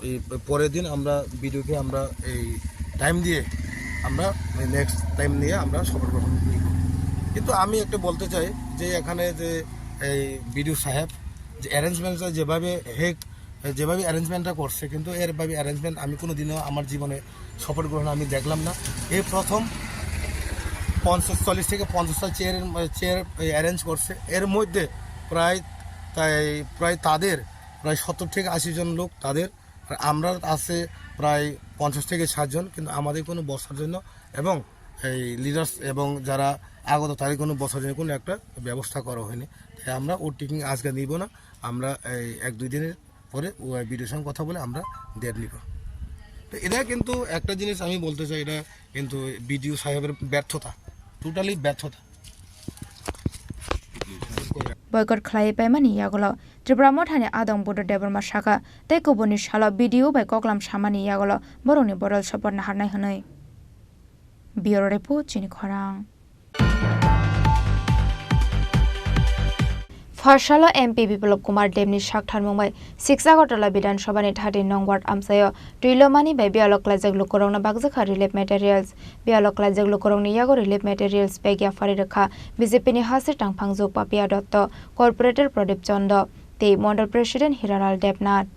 এই পরের দিন আমরা ভিডিওকে আমরা এই টাইম দিয়ে আমরা নেক্সট টাইম নিয়ে আমরা শপথ গ্রহণ করি। কিন্তু আমি একটা বলতে চাই যে এখানে যে এই বিডিও সাহেব যে অ্যারেঞ্জমেন্টটা যেভাবে অ্যারেঞ্জমেন্টটা করছে, কিন্তু এরভাবে অ্যারেঞ্জমেন্ট আমি কোনো দিনও আমার জীবনে শপথ গ্রহণ আমি দেখলাম না। এই প্রথম 40 থেকে 50টা চেয়ার অ্যারেঞ্জ করছে, এর মধ্যে প্রায় তাদের প্রায় 70 থেকে 80 জন লোক তাদের, আর আমরা আছে প্রায় 50 থেকে 60 জন, কিন্তু আমাদের কোনো বসার জন্য এবং এই লিডার্স এবং যারা আগত তাদের কোনো বসার জন্য কোনো একটা ব্যবস্থা করা হয়নি। তাই আমরা উড টেকিং আজকে নিব না, আমরা এই 1-2 দিনের পরে বিডিওর সঙ্গে কথা বলে আমরা ডেট নিব। তো এটা কিন্তু একটা জিনিস আমি বলতে চাই, এটা কিন্তু বিডিও সাহেবের ব্যর্থতা, টোটালি ব্যর্থতা। বয়কট খালাই পাইমানি ইয়াগলো ত্রিপুরা মথানি আদং বড় দেবরমা শাখা তেকুবনি শালা ভিডিও বাই ককলাম সামানি ইয়াগলো বরনি বরল সপর নাহারনাই হनै বিউরো রিপোর্ট চিনি খরাং। Farshala MP Biplop Kumar Devni Shakthar Mumbai 6 Agartala Bidansabha ni 13 nong ward amsayo Tuilomani by Bialok Lajak Lukorong na Bagzakha relief materials Bialok Lajak Lukorong ni Yago relief materials Begya Faridakha BJP ni Hasir Tangphangjo Papia Dotto Corporator Pradip Chondo Te Mandal President Hiraral Debnath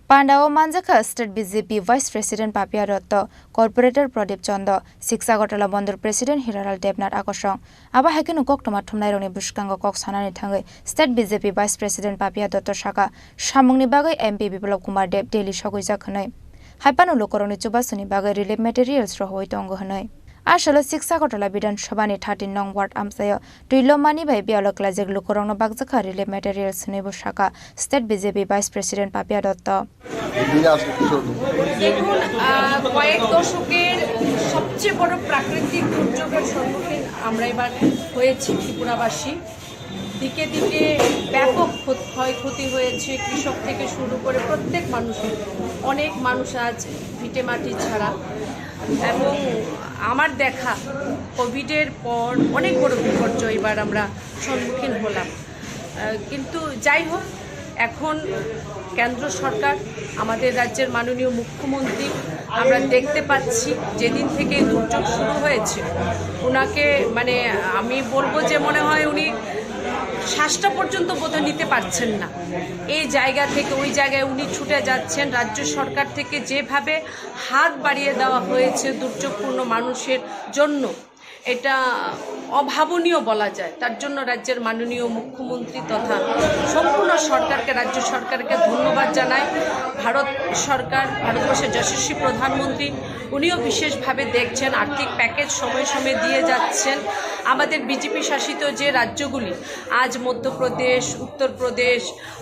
Pandao Manjakha State BJP Vice President Papia Dotto Corporator Pradip Chondo 6 Agartala Mandal President Hiraral Debnath Akosong Aba Hakinu Koktoma Thumnai Roni Buskango Kok Sanani Thangai State BJP Vice President Papia Dotto Shaka Shamungni Bagai MP Biplop Kumar Dev Daily Shoguja Khanai Haipanu Lokoroni Chubasuni Bagai relief materials Rohoi Tongo Hanai Ashala 6 Agartala Bidan Shabani 13 nong ward amsayo Tuilomani by Bialok Lajak Lukorong na Bagzakha relief materials Nebo Shaka State BJP Vice President Papia Dotto দেখুন কয়েক দশকের সবচেয়ে বড় প্রাকৃতিক দুর্যোগের সম্মুখীন আমরা এবার হয়েছি ত্রিপুরাবাসী। দিকে দিকে ব্যাপক ক্ষয়ক্ষতি হয়েছে, কৃষক থেকে শুরু করে প্রত্যেক মানুষের। অনেক মানুষ আজ ভিটে মাটি ছাড়া, এবং আমার দেখা কোভিডের পর অনেক বড় বিপর্যয় এবার আমরা সম্মুখীন হলাম। কিন্তু যাই হোক, এখন কেন্দ্র সরকার, আমাদের রাজ্যের মাননীয় মুখ্যমন্ত্রী, আমরা দেখতে পাচ্ছি যেদিন থেকে দুর্যোগ শুরু হয়েছে ওনাকে আমি বলবো যে মনে হয় উনি শ্বাসটা পর্যন্ত বোধহয় নিতে পারছেন না। এই জায়গা থেকে ওই জায়গায় উনি ছুটে যাচ্ছেন। রাজ্য সরকার থেকে যেভাবে হাত বাড়িয়ে দেওয়া হয়েছে দুর্যোগপূর্ণ মানুষের জন্য, এটা অভাবনীয় বলা যায়। তার জন্য রাজ্যের মাননীয় মুখ্যমন্ত্রী তথা সম্পূর্ণ সরকারকে, রাজ্য সরকারকে ধন্যবাদ জানাই। ভারত সরকার, ভারতবর্ষের যশস্বী প্রধানমন্ত্রী, উনিও বিশেষভাবে দেখছেন, আর্থিক প্যাকেজ সময়ে সময়ে দিয়ে যাচ্ছেন। আমাদের বিজেপি শাসিত যে রাজ্যগুলি আজ মধ্যপ্রদেশ, উত্তরপ্রদেশ,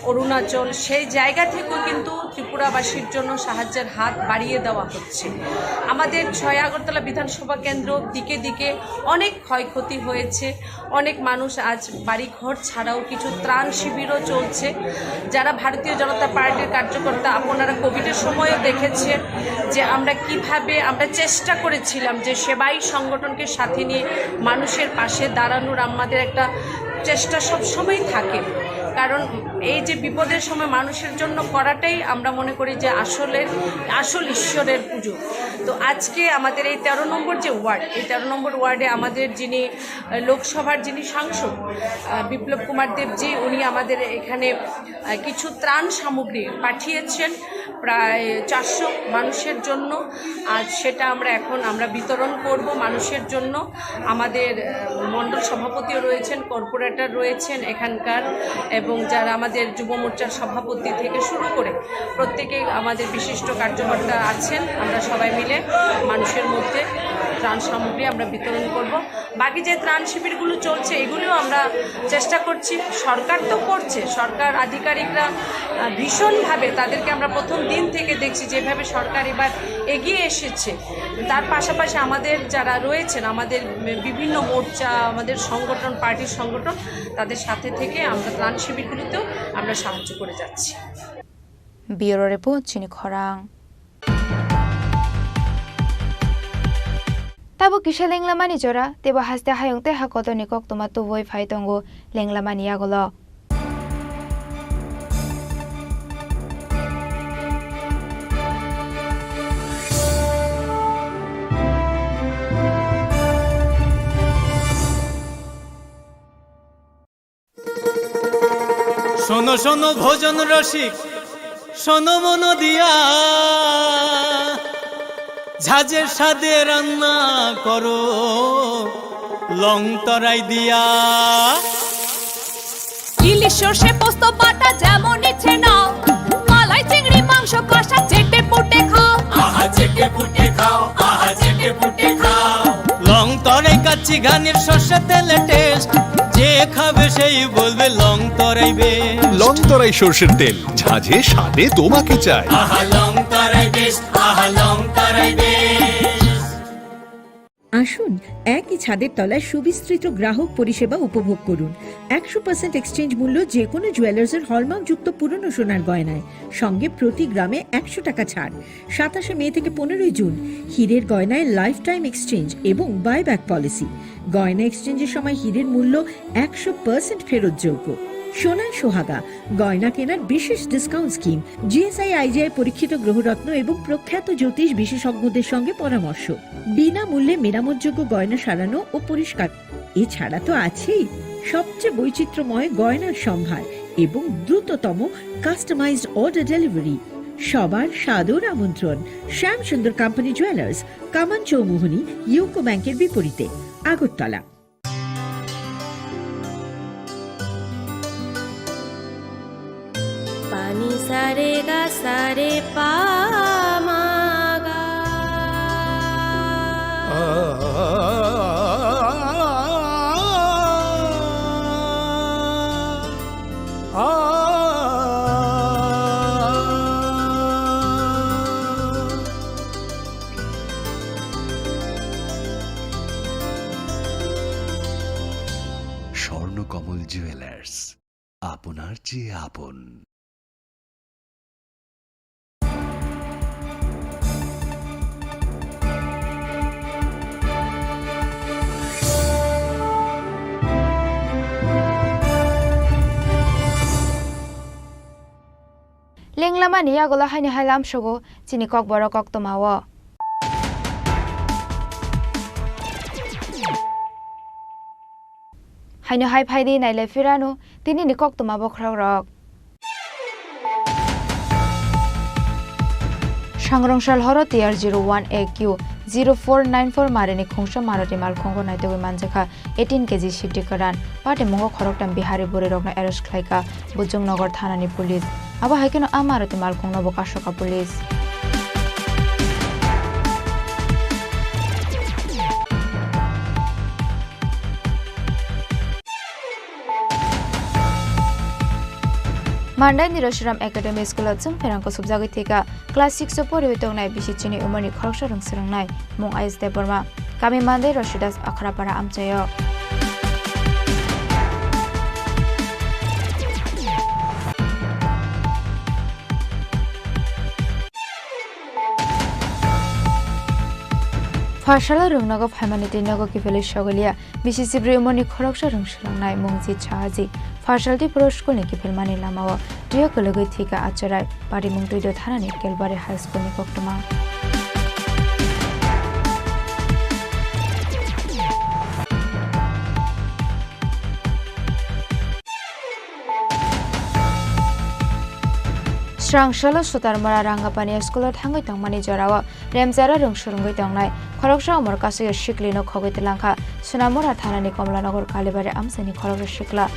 অরুণাচল, সেই জায়গা থেকেও কিন্তু ত্রিপুরাবাসীর জন্য সাহায্যের হাত বাড়িয়ে দেওয়া হচ্ছে। আমাদের 6 আগরতলা বিধানসভা কেন্দ্র দিকে দিকে অনেক ক্ষয়ক্ষতি হয়েছে, অনেক মানুষ আজ বাড়িঘর ছাড়াও কিছু ত্রাণ শিবিরও চলছে। যারা ভারতীয় জনতা পার্টির কার্যকর্তা, আপনারা কোভিডের সময়ও দেখেছেন যে আমরা কিভাবে আমরা চেষ্টা করেছিলাম যে সেবাই সংগঠনকে সাথে নিয়ে মানুষের পাশে দাঁড়ানোর আমাদের একটা চেষ্টা সবসময় থাকে। কারণ এই যে বিপদের সময় মানুষের জন্য করাটাই আমরা মনে করি যে আসল ঈশ্বরের পুজো। তো আজকে আমাদের এই 13 নম্বর যে ওয়ার্ড, এই 13 নম্বর ওয়ার্ডে আমাদের যিনি লোকসভার যিনি সাংসদ বিপ্লব কুমার দেবজি, উনি আমাদের এখানে কিছু ত্রাণ সামগ্রী পাঠিয়েছেন প্রায় 400 মানুষের জন্য। আজ সেটা আমরা বিতরণ করব মানুষের জন্য। আমাদের মণ্ডল সভাপতিও রয়েছেন, কর্পোরেটর রয়েছেন এখানকার, এবং যারা আমাদের যুব মোর্চার সভাপতি থেকে শুরু করে প্রত্যেকে আমাদের বিশিষ্ট কার্যকর্তা আছেন। আমরা সবাই মিলে মানুষের মধ্যে ত্রাণ সামগ্রী আমরা বিতরণ করব। বাকি যে ত্রাণ শিবিরগুলো চলছে এগুলিও আমরা চেষ্টা করছি, সরকার তো করছে, সরকার আধিকারিকরা ভীষণভাবে, তাদেরকে আমরা প্রথম দিন থেকে দেখছি যেভাবে সরকার এবার এগিয়ে এসেছে। তার পাশাপাশি আমাদের যারা রয়েছেন, আমাদের বিভিন্ন মোর্চা, আমাদের সংগঠন, পার্টির সংগঠন, তাদের সাথে থেকে আমরা ত্রাণ শিবিরগুলিতেও আমরা সাহায্য করে যাচ্ছি। ব্যুরো রিপোর্ট চিনি খরাং। Tabo kisha lenglamani jora tebo haste hayongte hakotoni kok tomato voi phai tongo lenglamani agolo. শোনো শোনো ভোজন রসিক, শোনো মন দিয়া, ঝাঁঝের স্বাদে রান্না করো লং তরাই দিয়া। ইলিশ সর্ষে পোস্ত বাটা যেমন ইচ্ছে নাও, মালাই চিংড়ি মাংস কষা চেটে পুটে খাও, আহা চেটে পুটে খাও, আহা চেটে পুটে খাও। লং তরাই কাচ্চি ঘানির সর্ষে তেলে টেস্ট, যে খাবে সেই বলবে লং তরাই বেশ। লং তরাই সর্ষের তেল, ঝাঁঝে স্বাদে তোমাকে চাই। আহা লং তরাই বেশ, আহা লং তরাই বেশ। আসুন একই ছাদের তলায় সুবিস্তৃত গ্রাহক পরিষেবা উপভোগ করুন। 100% এক্সচেঞ্জ মূল্য যে কোনো জুয়েলার্সের হলমার্কযুক্ত পুরনো সোনার গয়নায়, সঙ্গে প্রতি গ্রামে 100 টাকা ছাড়। 27 মে থেকে 15 জুন হীরের গয়নায় লাইফ টাইম এক্সচেঞ্জ এবং বাইব্যাক পলিসি। গয়না এক্সচেঞ্জের সময় হীরের মূল্য 100% ফেরতযোগ্য। সোনার সোহাগা গয়না কেনার বিশেষ ডিসকাউন্ট স্কিম, জিএসআই আইজিআই পরীক্ষিত গ্রহরত্ন এবং প্রখ্যাত জ্যোতিষ বিশেষজ্ঞদের সঙ্গে পরামর্শ, বিনামূল্যে মেরামতযোগ্য গয়না সারানো ও পরিষ্কার। এছাড়া তো আছেই সবচেয়ে বৈচিত্র্যময় গয়নার সম্ভার এবং দ্রুততম কাস্টমাইজড অর্ডার ডেলিভারি। সবার সাদর আমন্ত্রণ শ্যাম সুন্দর কোম্পানি জুয়েলার্স, কামান চৌমুহনী, ইউকো ব্যাংকের বিপরীতে, আগরতলা। पानी सारे गा सारे पा मा गा। স্বর্ণকমল জুয়েলার্স, আপনার চেয়ে আপন। Lenglamani agola haini hailam shogo chini kok boro kok tomawo. Haino hai phaidi naile firano tini ni kok tomabo khrok rok. Sangrongshal horo TR01 AQ 0494 marini khungsha marati mal khongo naite goi manjekha 18 kg shifti karan pate moho khoroktam bihari bore rokna arrest khlaika Bujongnagar thanani police aba haikeno amarati mal khongno bokashoka police. Mandai Niroshiram Academy School at Sung Perangko Subjagitega Class 6 Pori Hoitong Nai Bisi Chini Umani Khoroksa Rungsirang Nai Mong Ais Deborma kami mande Roshidas Akrapara Amchayo. Farshala rungnago phaimani nago kifeli shogolia bisisibri umoni khoroksha rungshlangnai mungji chahaji Farsalti Proshkul ni kifilmani lamao tuyo kologoi thika acharai pari mungtuido thanani Kelbari High School ni koktuma Srangshalo Sutarmara Rangapani School Hangai Tangmani Jarawa, Remzara Rungshurungui Tangnai, Koroksha Omar Kasi Shikli no Kogitilanka, Sunamura Thanani Komlanagor Kalibari Amsani Korok Shikla.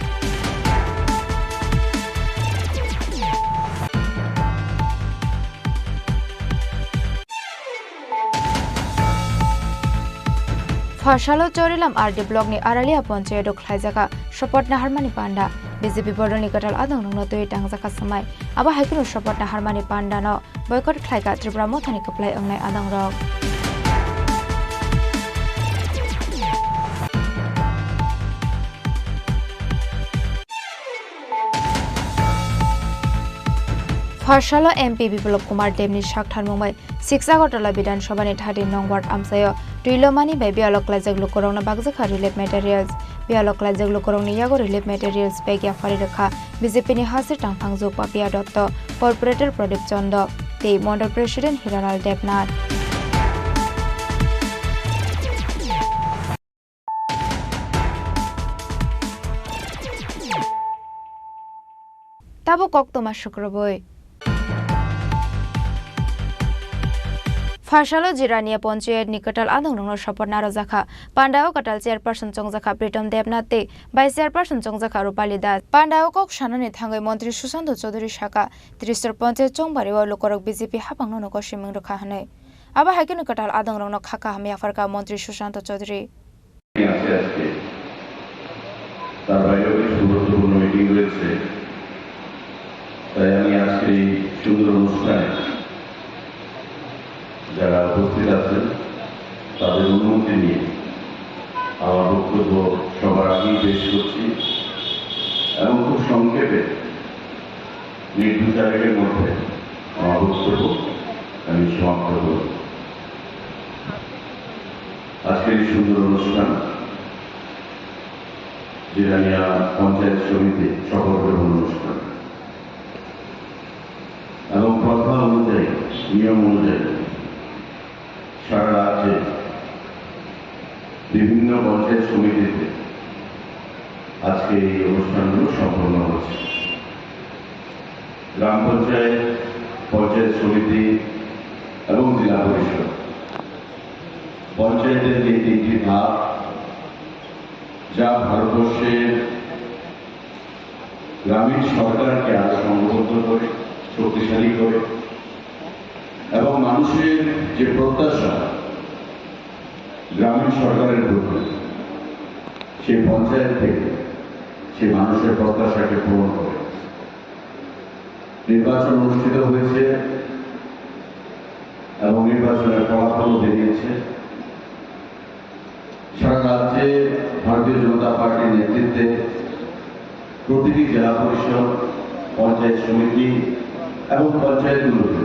Farshalo Chorilam RD Blog ni Aralia Ponche Dok Klaizaka, Shopot na Harmani Panda. BJP Bordoni Katal Adang no Tui Tangzaka Samai, Aba Haikunu Shopot na Harmani Panda no, Boycott Klaika Tripura Motani Kaplay Onglai Adang Rog. Farshalo MP Biplop Kumar Devni Shakhtar Mumbai, Siksagotala Bidan Shobani Thadi Nongward Amsayo, Tuilomani by Bialoklazak Lukorona Bagzaka Relief Materials, Bialoklazak Lukoroni Yago Relief Materials, Begia Faridaka, BJP ni Hasir Tangpangzu Papia Dotto, Corporator Product Chondo, the Model President Hiranal Devnath. Tabo Koktoma Shukraboi. Farshalo Jirania Ponche Nikatal Adang Shopot Narozaka, Pandao Katal Chairperson Chongzaka Pritam Devnath, Vice Chairperson Chongzaka Rupali Das, Pandao Kok Shanani Tangai Montri Susanto Chodhuri Shaka, Tristor Ponche Chongbariwa Lukorok BJP Hapang no Koshiming Kahane. Aba Hakin Katal Adang no Kaka Hamiafarka Montri Susanto Chodhuri. যারা উপস্থিত আছেন তাদের অনুমতি নিয়ে আমার বক্তব্য সবার আগেই পেশ করছি এবং খুব সংক্ষেপে নির্বিচারের মধ্যে আমার বক্তব্য আমি সমাপ্ত করব। আজকের এই সুন্দর অনুষ্ঠান জিরানিয়া পঞ্চায়েত সমিতি শপথ গ্রহণ অনুষ্ঠান এবং প্রথা অনুযায়ী নিয়ম অনুযায়ী সারা রাজ্যে বিভিন্ন পঞ্চায়েত সমিতিতে আজকে এই অনুষ্ঠানগুলো সম্পন্ন হচ্ছে। গ্রাম পঞ্চায়েত, পঞ্চায়েত সমিতি এবং জেলা পরিষদ পঞ্চায়েতের যে তিনটি ধাপ যা ভারতবর্ষের গ্রামীণ সরকারকে আরো সংগঠিত করে শক্তিশালী করে এবং মানুষের যে প্রত্যাশা গ্রামীণ সরকারের প্রতি সেই পঞ্চায়েত থেকে সেই মানুষের প্রত্যাশাকে পূরণ করে নির্বাচন অনুষ্ঠিত হয়েছে এবং নির্বাচনের ফলাফলও বেরিয়েছে। সারা রাজ্যে ভারতীয় জনতা পার্টির নেতৃত্বে প্রতিটি জেলা পরিষদ, পঞ্চায়েত সমিতি এবং পঞ্চায়েতগুলোতে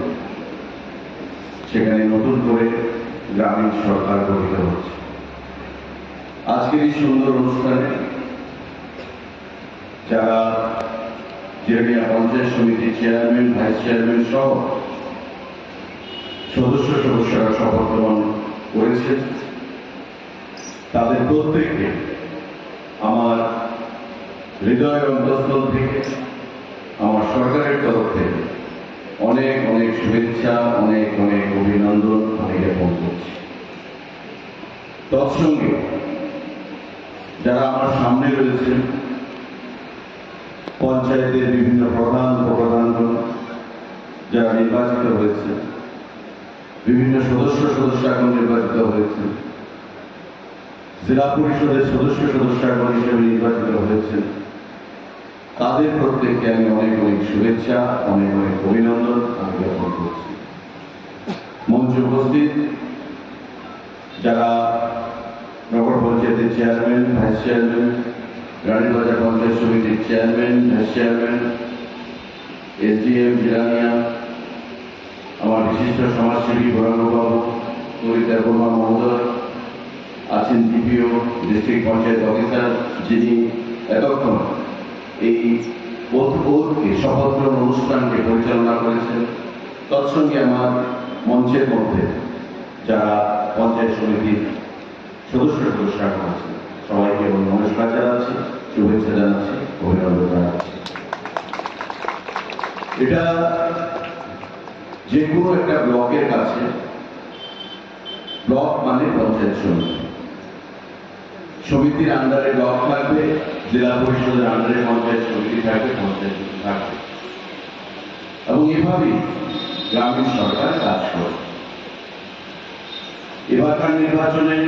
সেখানে নতুন করে গ্রামীণ সরকার গঠিত হচ্ছে। আজকের এই সুন্দর অনুষ্ঠানে যারা জিরানিয়া পঞ্চায়েত সমিতির চেয়ারম্যান, ভাইস চেয়ারম্যান সহ সদস্যরা শপথ গ্রহণ করেছেন তাদের প্রত্যেককে আমার হৃদয়ের অন্তঃস্থল থেকে আমার সরকারের তরফ থেকে অনেক অনেক শুভেচ্ছা, অনেক অনেক অভিনন্দন আমি জ্ঞাপন করছি। তৎসঙ্গে যারা আমার সামনে রয়েছেন পঞ্চায়েতের বিভিন্ন প্রধান উপপ্রধানগণ যারা নির্বাচিত হয়েছে, বিভিন্ন সদস্যগণ নির্বাচিত হয়েছে, জেলা পরিষদের সদস্যগণ হিসেবে নির্বাচিত হয়েছেন, তাদের প্রত্যেককে আমি অনেক অনেক শুভেচ্ছা, অনেক অনেক অভিনন্দন আমি জ্ঞাপন করছি। মঞ্চে উপস্থিত যারা নগর পঞ্চায়েতের chairman, vice chairman, Ranibazar panchayat সমিতির chairman, vice chairman, SDM Jirania, আমার বিশিষ্ট সমাজসেবী গৌরাঙ্গবাবু, কবিতা বর্মা মহোদয় আছেন, ডিপিও ডিস্ট্রিক্ট পঞ্চায়েত অফিসার, যিনি এতক্ষণ এই শপথ গ্রহণ অনুষ্ঠানকে পরিচালনা করেছেন। তৎসঙ্গে আমার মঞ্চের মধ্যে যারা পঞ্চায়েত সমিতির সদস্যরা আছেন সবাইকে নমস্কার জানাচ্ছি, শুভেচ্ছা জানাচ্ছি, অভিনন্দন জানাচ্ছি। এটা যে কোনো একটা ব্লকের কাছে, ব্লক মানে পঞ্চায়েত সমিতি, সমিতির আন্ডারে ব্লক থাকবে, জেলা পরিষদের আন্ডারে পঞ্চায়েত সমিতি থাকবে, পঞ্চায়েত থাকবে, এবং এভাবেই গ্রামীণ সরকার কাজ করে। এবারকার নির্বাচনে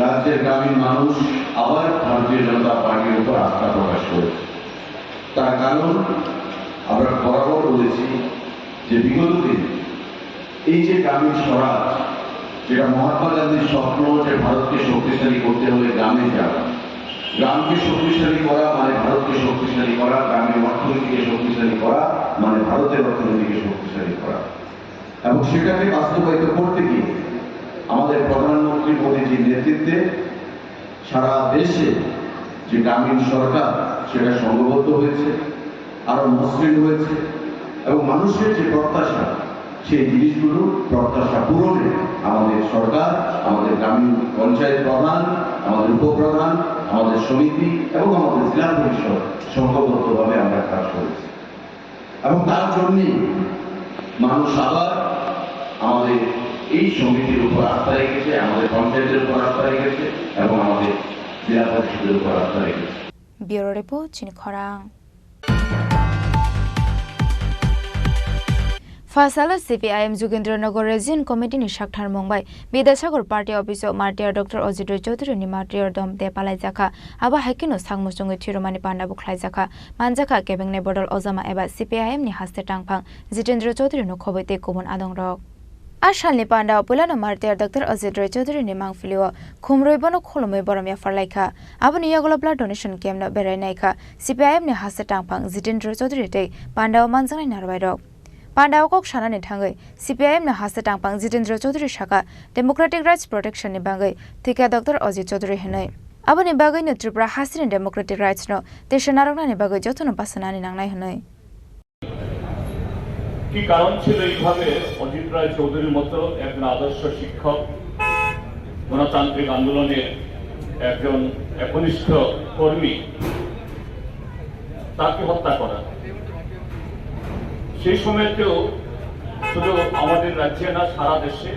রাজ্যের গ্রামীণ মানুষ আবার ভারতীয় জনতা পার্টির উপর আস্থা প্রকাশ করেছে। তার কারণ আমরা বরাবর বলেছি যে বিগত দিনে এই যে গ্রামীণ স্বরাজ, যেটা মহাত্মা গান্ধীর স্বপ্ন, যে ভারতকে শক্তিশালী করতে হলে গ্রামে যাওয়া, গ্রামকে শক্তিশালী করা মানে ভারতকে শক্তিশালী করা, গ্রামের অর্থনীতিকে শক্তিশালী করা মানে ভারতের অর্থনীতিকে শক্তিশালী করা, এবং সেটাকে বাস্তবায়িত করতে গিয়ে আমাদের প্রধানমন্ত্রী মোদীজির নেতৃত্বে সারা দেশে যে গ্রামীণ সরকার সেটা সংঘবদ্ধ হয়েছে, আরো মসৃণ হয়েছে, এবং মানুষের যে প্রত্যাশা, সেই জিনিসগুলো প্রত্যাশা পূরণে আমাদের সরকার, আমাদের গ্রামীণ পঞ্চায়েত প্রধান, আমাদের উপপ্রধান, আমাদের সমিতি এবং আমাদের জেলা পরিষদ সংঘবদ্ধভাবে আমরা কাজ করেছি। এবং তার জন্যই মানুষ আবার আমাদের এই সমিতির উপর আস্থা রেখেছে, আমাদের পঞ্চায়েতের উপর আস্থা রেখেছে এবং আমাদের জেলা পরিষদের উপর আস্থা রেখেছে। Bureau report Chinkhorang. Fasala CPIM Jugendranagar Region Committee ni Shakthar Mumbai Bidasagar Party Office Martyr Dr. Ojidro Chaudhary ni Martyr Dom de Palai Jaka Aba Hakino Sangmusongi Thirumani Panda Buklai Jaka Manjaka Kebengne Bodol Ozama eba CPIM ni Haste Tangphang Jitendra Chaudhary no Khoboite Kubon Adong Rok Ashalni Panda Opulano Martyr Dr. Ojidro Chaudhary ni Mangfilio Khumroibono Kholomoi Boromia Farlaika Abuni Yagolo blood donation camp no Berenaika CPIM ni Haste Tangphang Jitendra Chaudhary te Panda Manjangai Narwai Rok Pandawakok Shanani Tangai, CPIM na Haste Tangphang Jitendra Chaudhary Shaka, Democratic Rights Protection ni Bangai, Thika Dr. Ojid Chaudhary Henai. Abani Bagai no Tripura Hasin Democratic Rights no, Teshanarona ni Bagai Jotono Pasanani Nangai Henai. কি কারণ ছিল এইভাবে অজিত রায় চৌধুরীর মতো একজন আদর্শ শিক্ষক, গণতান্ত্রিক আন্দোলনের একজন একনিষ্ঠ কর্মী, তাকে হত্যা করা? সেই সময়তেও শুধু আমাদের রাজ্যে না, সারা দেশে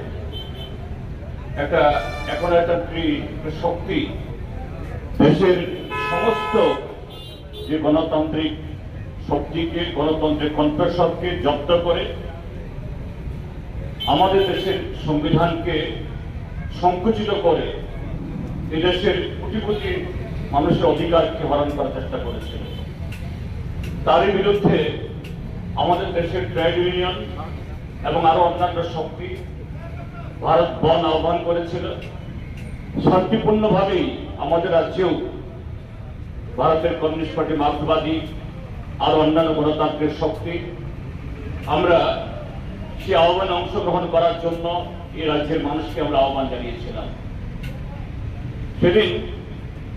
এখন একটা শক্তি দেশের সমস্ত যে গণতান্ত্রিক শক্তিকে, গণতন্ত্রের কণ্ঠস্বরকে জব্দ করে আমাদের দেশের সংবিধানকে সংকুচিত করে এদেশের কোটি কোটি মানুষের অধিকারকে হরণ করার চেষ্টা করেছিল। তারই বিরুদ্ধে আমাদের দেশের ট্রেড ইউনিয়ন এবং আরো অন্যান্য শক্তি ভারত বন আহ্বান করেছিল। শান্তিপূর্ণভাবেই আমাদের রাজ্যেও ভারতের কমিউনিস্ট পার্টি, মার্ক্সবাদী আর অন্যান্য গণতান্ত্রিক শক্তি আমরা সেই আহ্বানে অংশগ্রহণ করার জন্য এই রাজ্যের মানুষকে আমরা আহ্বান জানিয়েছিলাম। সেদিন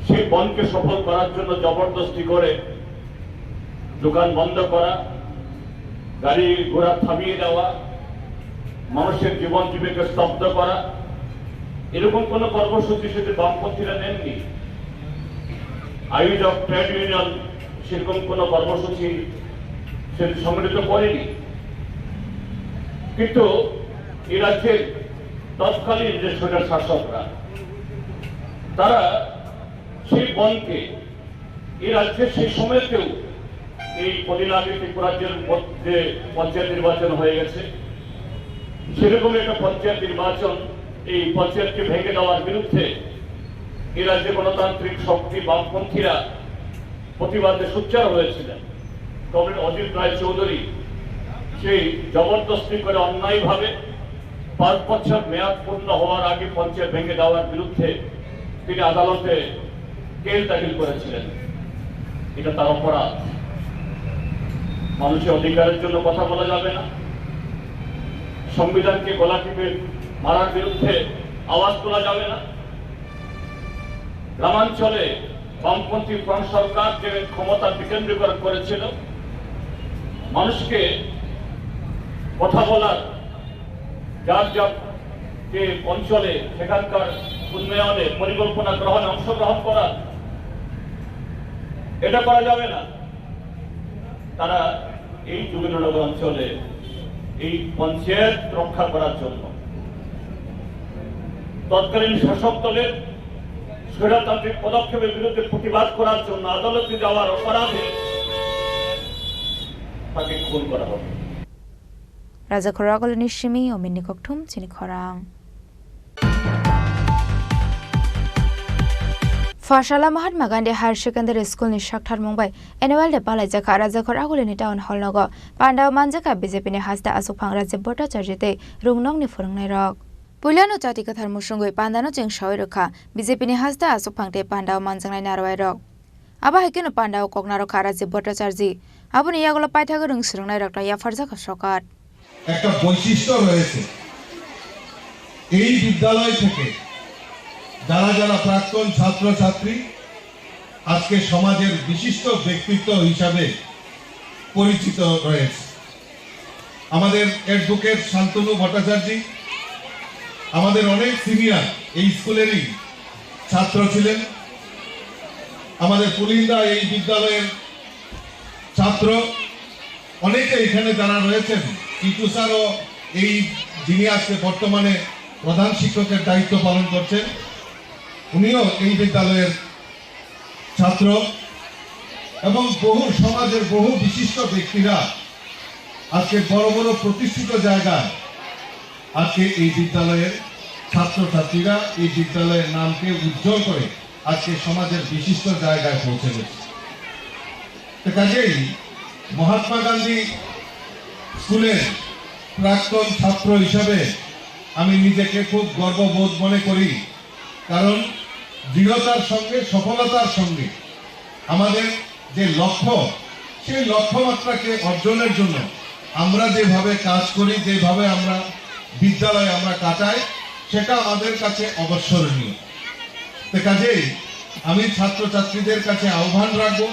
সেই বনকে সফল করার জন্য জবরদস্তি করে দোকান বন্ধ করা, গাড়ি ঘোড়া থামিয়ে দেওয়া, মানুষের জীবন জীবিকা স্তব্ধ করা, এরকম কোন কর্মসূচি সেটি বামপন্থীরা নেননি। আইজ অফ ট্রেড ইউনিয়ন সেরকম কোন কর্মসূচি সেটি সংগঠিত করেনি। কিন্তু এই রাজ্যের তৎকালীন যে স্বৈরাচার শাসকরা, তারা সেই বনকে এই রাজ্যের সেই সময়তেও এই কদিন আগে ত্রিপুরা রাজ্যের মধ্যে পঞ্চায়েত নির্বাচন হয়ে গেছে, সেরকম একটা পঞ্চায়েত নির্বাচন, এই পঞ্চায়েতকে ভেঙে দেওয়ার বিরুদ্ধে এই রাজ্যে গণতান্ত্রিক শক্তি বামপন্থীরা প্রতিবাদে সোচ্চার হয়েছিলেন। তবে অজিত রায় চৌধুরী সেই জবরদস্তি করে অন্যায়ভাবে 5 বছর মেয়াদ পূর্ণ হওয়ার আগে পঞ্চায়েত ভেঙে দেওয়ার বিরুদ্ধে তিনি আদালতে কেস দাখিল করেছিলেন। এটা তার অপরাধ। মানুষের অধিকারের জন্য কথা বলা যাবে না, সংবিধানকে গলা টিপে মারার বিরুদ্ধে আওয়াজ তোলা যাবে না। গ্রামাঞ্চলে বামপন্থী ফ্রন্ট সরকার যে ক্ষমতা বিকেন্দ্রীকরণ করেছিল, মানুষকে কথা বলার, যার যার যে অঞ্চলে সেখানকার উন্নয়নে পরিকল্পনা গ্রহণে অংশগ্রহণ করা, এটা করা যাবে না। তারা এই যোগেন্দ্রনগর অঞ্চলে এই পঞ্চায়েত রক্ষা করার জন্য তৎকালীন শাসক দলের স্বৈরতান্ত্রিক পদক্ষেপের বিরুদ্ধে প্রতিবাদ করার জন্য আদালতে যাওয়ার অপরাধে তাকে খুন করা হবে। Raja Khoragol Nishimi o Minni Koktum Chini Khorang. Fashala Mahatma Gandhi Higher Secondary School ni Shakhtar Mumbai annual de Palai Jaka Raja Khoragol ni Town Hall Nogo Pandao Manjaka BJP ni Hasta Asupang Raja Bota Charjete Rungnong ni Furungnai Rok. Puliano Chati Kathar Mushungoi Pandano Jeng Shoi Rukha BJP ni Hasta Asupang de Pandao Manjangai Narwai Rok. Aba Hekino Pandao Kognaro Karaji Bota Charji Abuni Yagola Paithago Rung Surungnai Rok Ya Farzaka Shokat. একটা বৈশিষ্ট্য রয়েছে এই বিদ্যালয় থেকে যারা যারা প্রাক্তন ছাত্রছাত্রী আজকে সমাজের বিশিষ্ট ব্যক্তিত্ব হিসাবে পরিচিত রয়েছে। আমাদের অ্যাডভোকেট শান্তনু ভট্টাচার্য আমাদের অনেক সিনিয়র এই স্কুলেরই ছাত্র ছিলেন। আমাদের পুলিন্দা এই বিদ্যালয়ের ছাত্র, অনেকে এখানে যারা রয়েছেন, টিটু স্যারও এই যিনি আজকে বর্তমানে প্রধান শিক্ষকের দায়িত্ব পালন করছেন, উনিও এই বিদ্যালয়ের ছাত্র এবং বহু সমাজের বহু বিশিষ্ট ব্যক্তিরা আজকে বড় বড় প্রতিষ্ঠিত জায়গায় আজকে এই বিদ্যালয়ের ছাত্রছাত্রীরা এই বিদ্যালয়ের নামকে উজ্জ্বল করে আজকে সমাজের বিশিষ্ট জায়গায় পৌঁছে গেছে। কাজেই মহাত্মা গান্ধী স্কুলের প্রাক্তন ছাত্র হিসাবে আমি নিজেকে খুব গর্ববোধ মনে করি, কারণ দৃঢ়তার সঙ্গে সফলতার সঙ্গে আমাদের যে লক্ষ্য, সেই লক্ষ্যমাত্রাকে অর্জনের জন্য আমরা যেভাবে কাজ করি, যেভাবে আমরা বিদ্যালয়ে আমরা কাটাই, সেটা আমাদের কাছে অবসরণীয়। কাজেই আমি ছাত্রছাত্রীদের কাছে আহ্বান রাখবো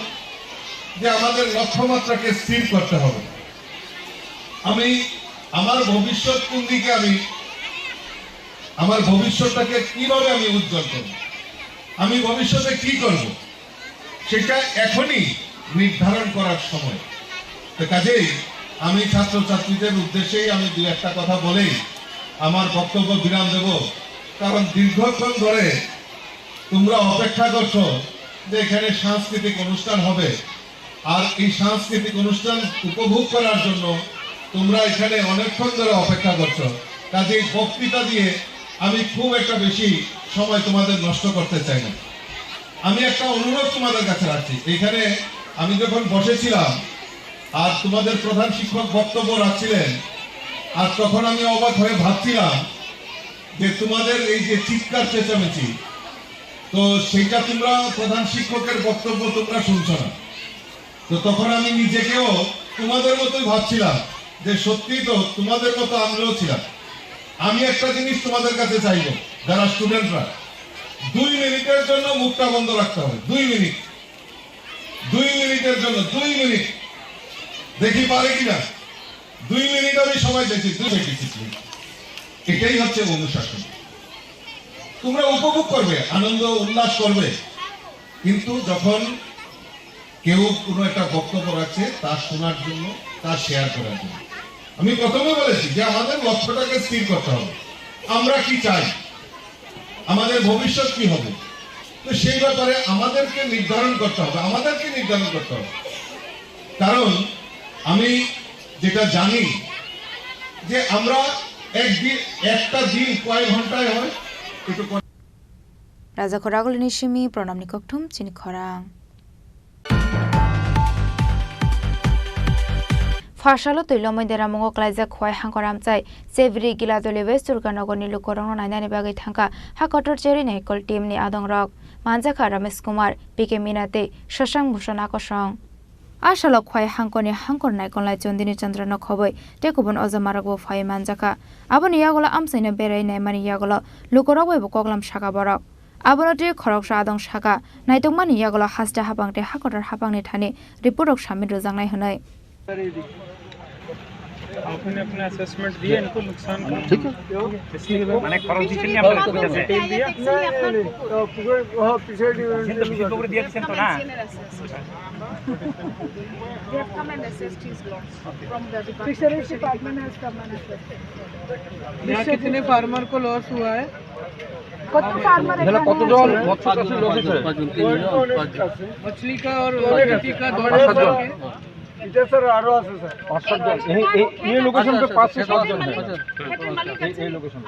যে আমাদের লক্ষ্যমাত্রাকে স্থির করতে হবে। আমি আমার ভবিষ্যৎ কোন দিকে, আমার ভবিষ্যৎটাকে কিভাবে আমি উজ্জ্বল করব, আমি ভবিষ্যতে কি করব, সেটা এখনই নির্ধারণ করার সময়। কাজেই আমি ছাত্রছাত্রীদের উদ্দেশ্যেই আমি দু একটা কথা বলেই আমার বক্তব্য বিরাম দেব। কারণ দীর্ঘক্ষণ ধরে তোমরা অপেক্ষা করছো যে এখানে সাংস্কৃতিক অনুষ্ঠান হবে, আর এই সাংস্কৃতিক অনুষ্ঠান উপভোগ করার জন্য তোমরা এখানে অনেকক্ষণ ধরে অপেক্ষা করছো। কাজেই বক্তৃতা দিয়ে আমি খুব একটা বেশি সময় তোমাদের নষ্ট করতে চাই না। আমি একটা অনুরোধ তোমাদের কাছে রাখছি। এখানে আমি যখন বসেছিলাম আর তোমাদের প্রধান শিক্ষক বক্তব্য রাখছিলেন, আর তখন আমি অবাক হয়ে ভাবছিলাম যে তোমাদের এই যে চিৎকার চেঁচামেচি, তো সেইটা তোমরা প্রধান শিক্ষকের বক্তব্য তোমরা শুনছো না। তো তখন আমি নিজেকেও তোমাদের মতোই ভাবছিলাম যে সত্যি তো তোমাদের মতো আমরাও ছিলাম। আমি একটা জিনিস তোমাদের কাছে চাইব, যারা স্টুডেন্টরা 2 মিনিটের জন্য মুখটা বন্ধ রাখতে হবে। 2 মিনিট, 2 মিনিটের জন্য, 2 মিনিট দেখি পারে কিনা। 2 মিনিট আমি সময় দিয়েছি, 2 মিনিট। এটাই হচ্ছে অনুশাসন। তোমরা উপভোগ করবে, আনন্দ উল্লাস করবে, কিন্তু যখন কেউ কোনো একটা বক্তব্য রাখছে তা শোনার জন্য, তা শেয়ার করার জন্য। আমি প্রথমে বলেছি যে আমাদের লক্ষ্যটাকে স্থির করতে হবে, আমরা কি চাই, আমাদের ভবিষ্যৎ কি হবে, তো সেই ব্যাপারে আমাদেরকে নির্ধারণ করতে হবে, কারণ আমি যেটা জানি যে আমরা একটা দিন কয় ঘন্টায় হয়। Raja Khoragol Nishimi Pranam Nikoktum Chini Khorang. ফাশালো তৈলময় দেরামঙ্গ ক্লাইজাক খয় হাঙ্কর আমচাই সেভরি গিলাদলি ওয়েস্ট দুর্গানগরনি লুকরং নাইনানি বাগै থাঙ্কা হাকটর চেরি নাইকল টিমनि আদং রক মানজাখা রমেশ কুমার পিকে মিনাতে শশাঙ্ক ভূষণ আকর্ষং আশালক খয় হাঙ্কনি হাঙ্কর নাইকলাই চন্দিনী চন্দ্রন খবই টেকুবন অজমারকবো ফাই মানজাখা আবনি ইয়াগলা আমসাইনা বেরাই নাইমানি ইয়াগলা লুকরক বইব কগলাম শাখা বরক আবনটি খরকসা আদং শাখা নাইতংমানি ইয়াগলা হাসটা হাবাংতে হাকটর হাবাংনি থানি রিপোর্টক সামিল রোজাंनाय হনাय आपने अपना असेसमेंट दिया इनको नुकसान का ठीक है मैंने खरोच दी नहीं आपने कुछ ऐसे दिया पुकुर वहां पीछे पुकुर दिया थे तो ना They have come and assessed his loss from the Fisheries department has come and assessed. यहाँ कितने फार्मर को लॉस हुआ है? কত ফার্মার मतलब কত জন মৎস্য চাষী লস হয়েছে मछली का और खेती का दोनों इधर सर आरो আছে স্যার 5-7 জন ये लोकेशन पे 5 से 7 जन है ये लोकेशन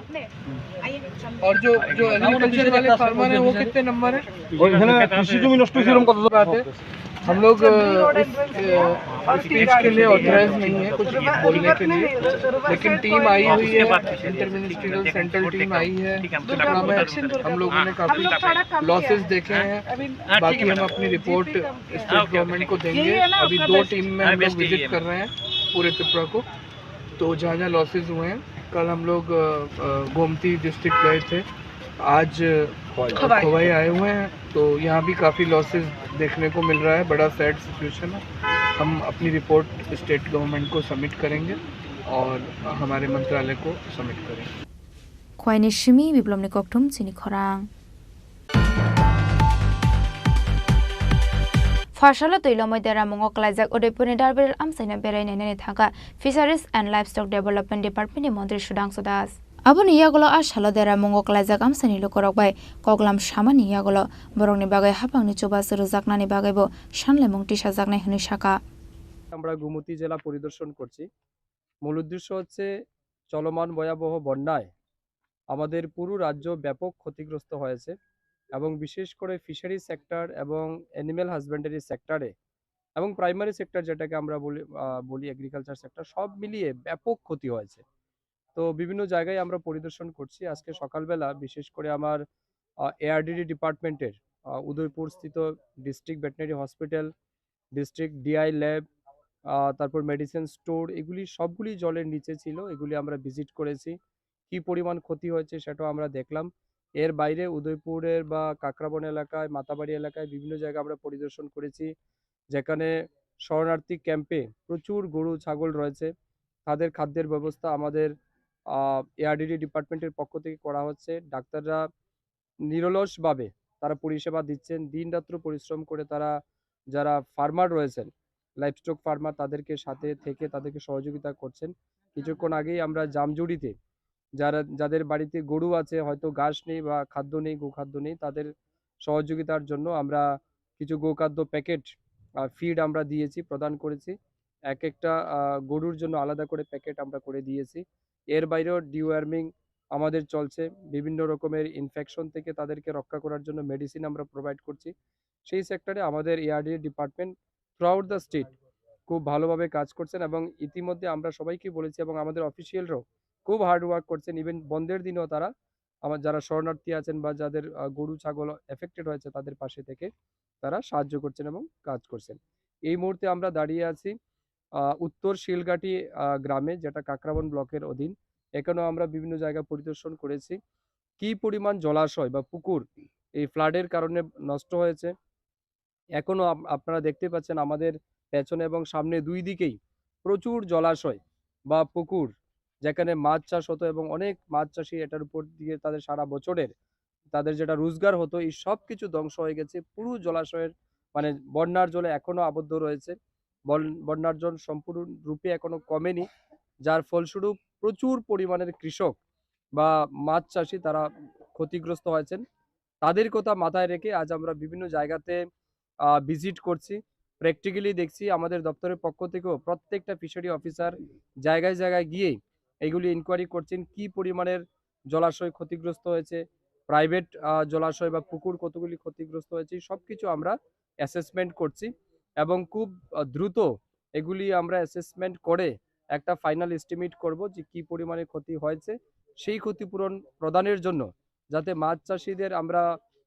और जो एग्रीकल्चर वाले फार्मर है वो कितने नंबर है? और এখানে কৃষি জমি নষ্ট হয়েছে এরকম কত জন बात है हम लोग स्पीच के लिए ऑथराइज नहीं है कुछ बोलने के लिए, लेकिन टीम आई हुई है, इंटरमिनिस्ट्रियल सेंट्रल टीम आई है। हम लोगों ने काफी लॉसेस देखे हैं, बाकी हम अपनी रिपोर्ट स्टेट गवर्नमेंट को देंगे। अभी 2 टीम में हम लोग विजिट कर रहे हैं पूरे त्रिपुरा को, तो जहाँ जहाँ लॉसेस हुए हैं। कल हम लोग गोमती डिस्ट्रिक्ट गए थे, आज खवाई आए हुए हैं, तो यहाँ भी काफ़ी लॉसेस देखने को मिल रहा है। बड़ा सैड सिचुएशन है। हम अपनी रिपोर्ट स्टेट गवर्नमेंट को सबमिट करेंगे और हमारे मंत्रालय को सबमिट करेंगे। खवाइनि शिमी बिप्लबनि कक्टुम चिनि खरां फाशालो तैलमय देरामंग क्लाइजाक उदयपुरनि दारबेल आमसाइना बेरायनायनि थांगा फिशारिज एन्ड लाइभस्टक डेभेलपमेन्ट डिपार्टमेन्टनि मन्त्री सुदांशु दास आबुनि यागलो आशालो देरामंग क्लाइजाक आमसाइनि लुकरकबाय कगलाम सामानि यागलो बरंनि बागै हापांनि चोबासो रोजाकनानि बागैबो सानलायमुं टिसाजाकनाय हनि शाखा আমরা গোমতী জেলা পরিদর্শন করছি। মূল উদ্দেশ্য হচ্ছে চলমান ভয়াবহ বন্যায় আমাদের পুরো রাজ্য ব্যাপক ক্ষতিগ্রস্ত হয়েছে এবং বিশেষ করে ফিশারি সেক্টর এবং অ্যানিম্যাল হাজবেন্ডারি সেক্টরে এবং প্রাইমারি সেক্টর যেটাকে আমরা বলি এগ্রিকালচার সেক্টর, সব মিলিয়ে ব্যাপক ক্ষতি হয়েছে। তো বিভিন্ন জায়গায় আমরা পরিদর্শন করছি। আজকে সকালবেলা বিশেষ করে আমার এআরডিডি ডিপার্টমেন্টের উদয়পুর স্থিত district veterinary hospital, district DI lab, তারপর মেডিসিন স্টোর, এগুলি সবগুলি জলের নিচে ছিল। এগুলি আমরা ভিজিট করেছি, কি পরিমাণ ক্ষতি হয়েছে সেটাও আমরা দেখলাম। এর বাইরে উদয়পুরের বা কাকরাবন এলাকায়, মাতাবাড়ি এলাকায় বিভিন্ন জায়গায় আমরা পরিদর্শন করেছি, যেখানে শরণার্থী ক্যাম্পে প্রচুর গরু ছাগল রয়েছে। তাদের খাদ্যের ব্যবস্থা আমাদের এআরডিডি ডিপার্টমেন্টের পক্ষ থেকে করা হচ্ছে। ডাক্তাররা নিরলসভাবে তারা পরিষেবা দিচ্ছেন, দিনরাত্র পরিশ্রম করে তারা যারা ফার্মার রয়েছেন, লাইভস্টক ফার্মার, তাদেরকে সাথে থেকে তাদেরকে সহযোগিতা করছেন। কিছুক্ষণ আগেই আমরা জামজুড়িতে যাদের বাড়িতে গরু আছে, হয়তো ঘাস নেই বা খাদ্য নেই, গোখাদ্য নেই, তাদের সহযোগিতার জন্য আমরা কিছু গোখাদ্য প্যাকেট ফিড আমরা দিয়েছি, প্রদান করেছি। একটা গরুর জন্য আলাদা করে প্যাকেট আমরা করে দিয়েছি। এর বাইরেও ডিওয়ার্মিং আমাদের চলছে, বিভিন্ন রকমের ইনফেকশন থেকে তাদেরকে রক্ষা করার জন্য মেডিসিন আমরা প্রোভাইড করছি। সেই সেক্টরে আমাদের ARD department throughout the state খুব ভালোভাবে কাজ করছেন এবং ইতিমধ্যে আমরা সবাইকে বলেছি এবং আমাদের অফিসিয়ালরাও খুব হার্ড ওয়ার্ক করছেন। ইভেন বন্ধের দিনেও তারা যারা শরণার্থী আছেন বা যাদের গরু ছাগল এফেক্টেড হয়েছে তাদের পাশে থেকে তারা সাহায্য করছেন এবং কাজ করছেন। এই মুহূর্তে আমরা দাঁড়িয়ে আছি উত্তর শিলঘাটি গ্রামে, যেটা কাকরাবন ব্লকের অধীন। এখানেও আমরা বিভিন্ন জায়গা পরিদর্শন করেছি, কি পরিমাণ জলাশয় বা পুকুর এই ফ্লাডের কারণে নষ্ট হয়েছে। এখনও আপনারা দেখতে পাচ্ছেন আমাদের পেছনে এবং সামনে দুই দিকেই প্রচুর জলাশয় বা পুকুর, যেখানে মাছ চাষ হতো এবং অনেক মাছ চাষি এটার উপর দিয়ে তাদের সারা বছরের তাদের যেটা রোজগার হতো, এই সব কিছু ধ্বংস হয়ে গেছে। পুরো জলাশয়ের মানে বন্যার জলে এখনও আবদ্ধ রয়েছে। বন্যার জল সম্পূর্ণ রূপে এখনো কমেনি, যার ফলস্বরূপ প্রচুর পরিমাণের কৃষক বা মাছ চাষি তারা ক্ষতিগ্রস্ত হয়েছেন। তাদের কথা মাথায় রেখে আজ আমরা বিভিন্ন জায়গাতে ভিজিট করছি, প্র্যাকটিক্যালি দেখছি। আমাদের দপ্তরের পক্ষ থেকেও প্রত্যেকটা ফিশারি অফিসার জায়গায় জায়গায় গিয়ে এইগুলি ইনকোয়ারি করছেন, কি পরিমাণের জলাশয় ক্ষতিগ্রস্ত হয়েছে, প্রাইভেট জলাশয় বা পুকুর কতগুলি ক্ষতিগ্রস্ত হয়েছে, সব কিছু আমরা অ্যাসেসমেন্ট করছি এবং খুব দ্রুত এগুলি আমরা অ্যাসেসমেন্ট করে একটা ফাইনাল এস্টিমেট করব যে কি পরিমাণে ক্ষতি হয়েছে, সেই ক্ষতিপূরণ প্রদানের জন্য যাতে মাছ চাষিদের আমরা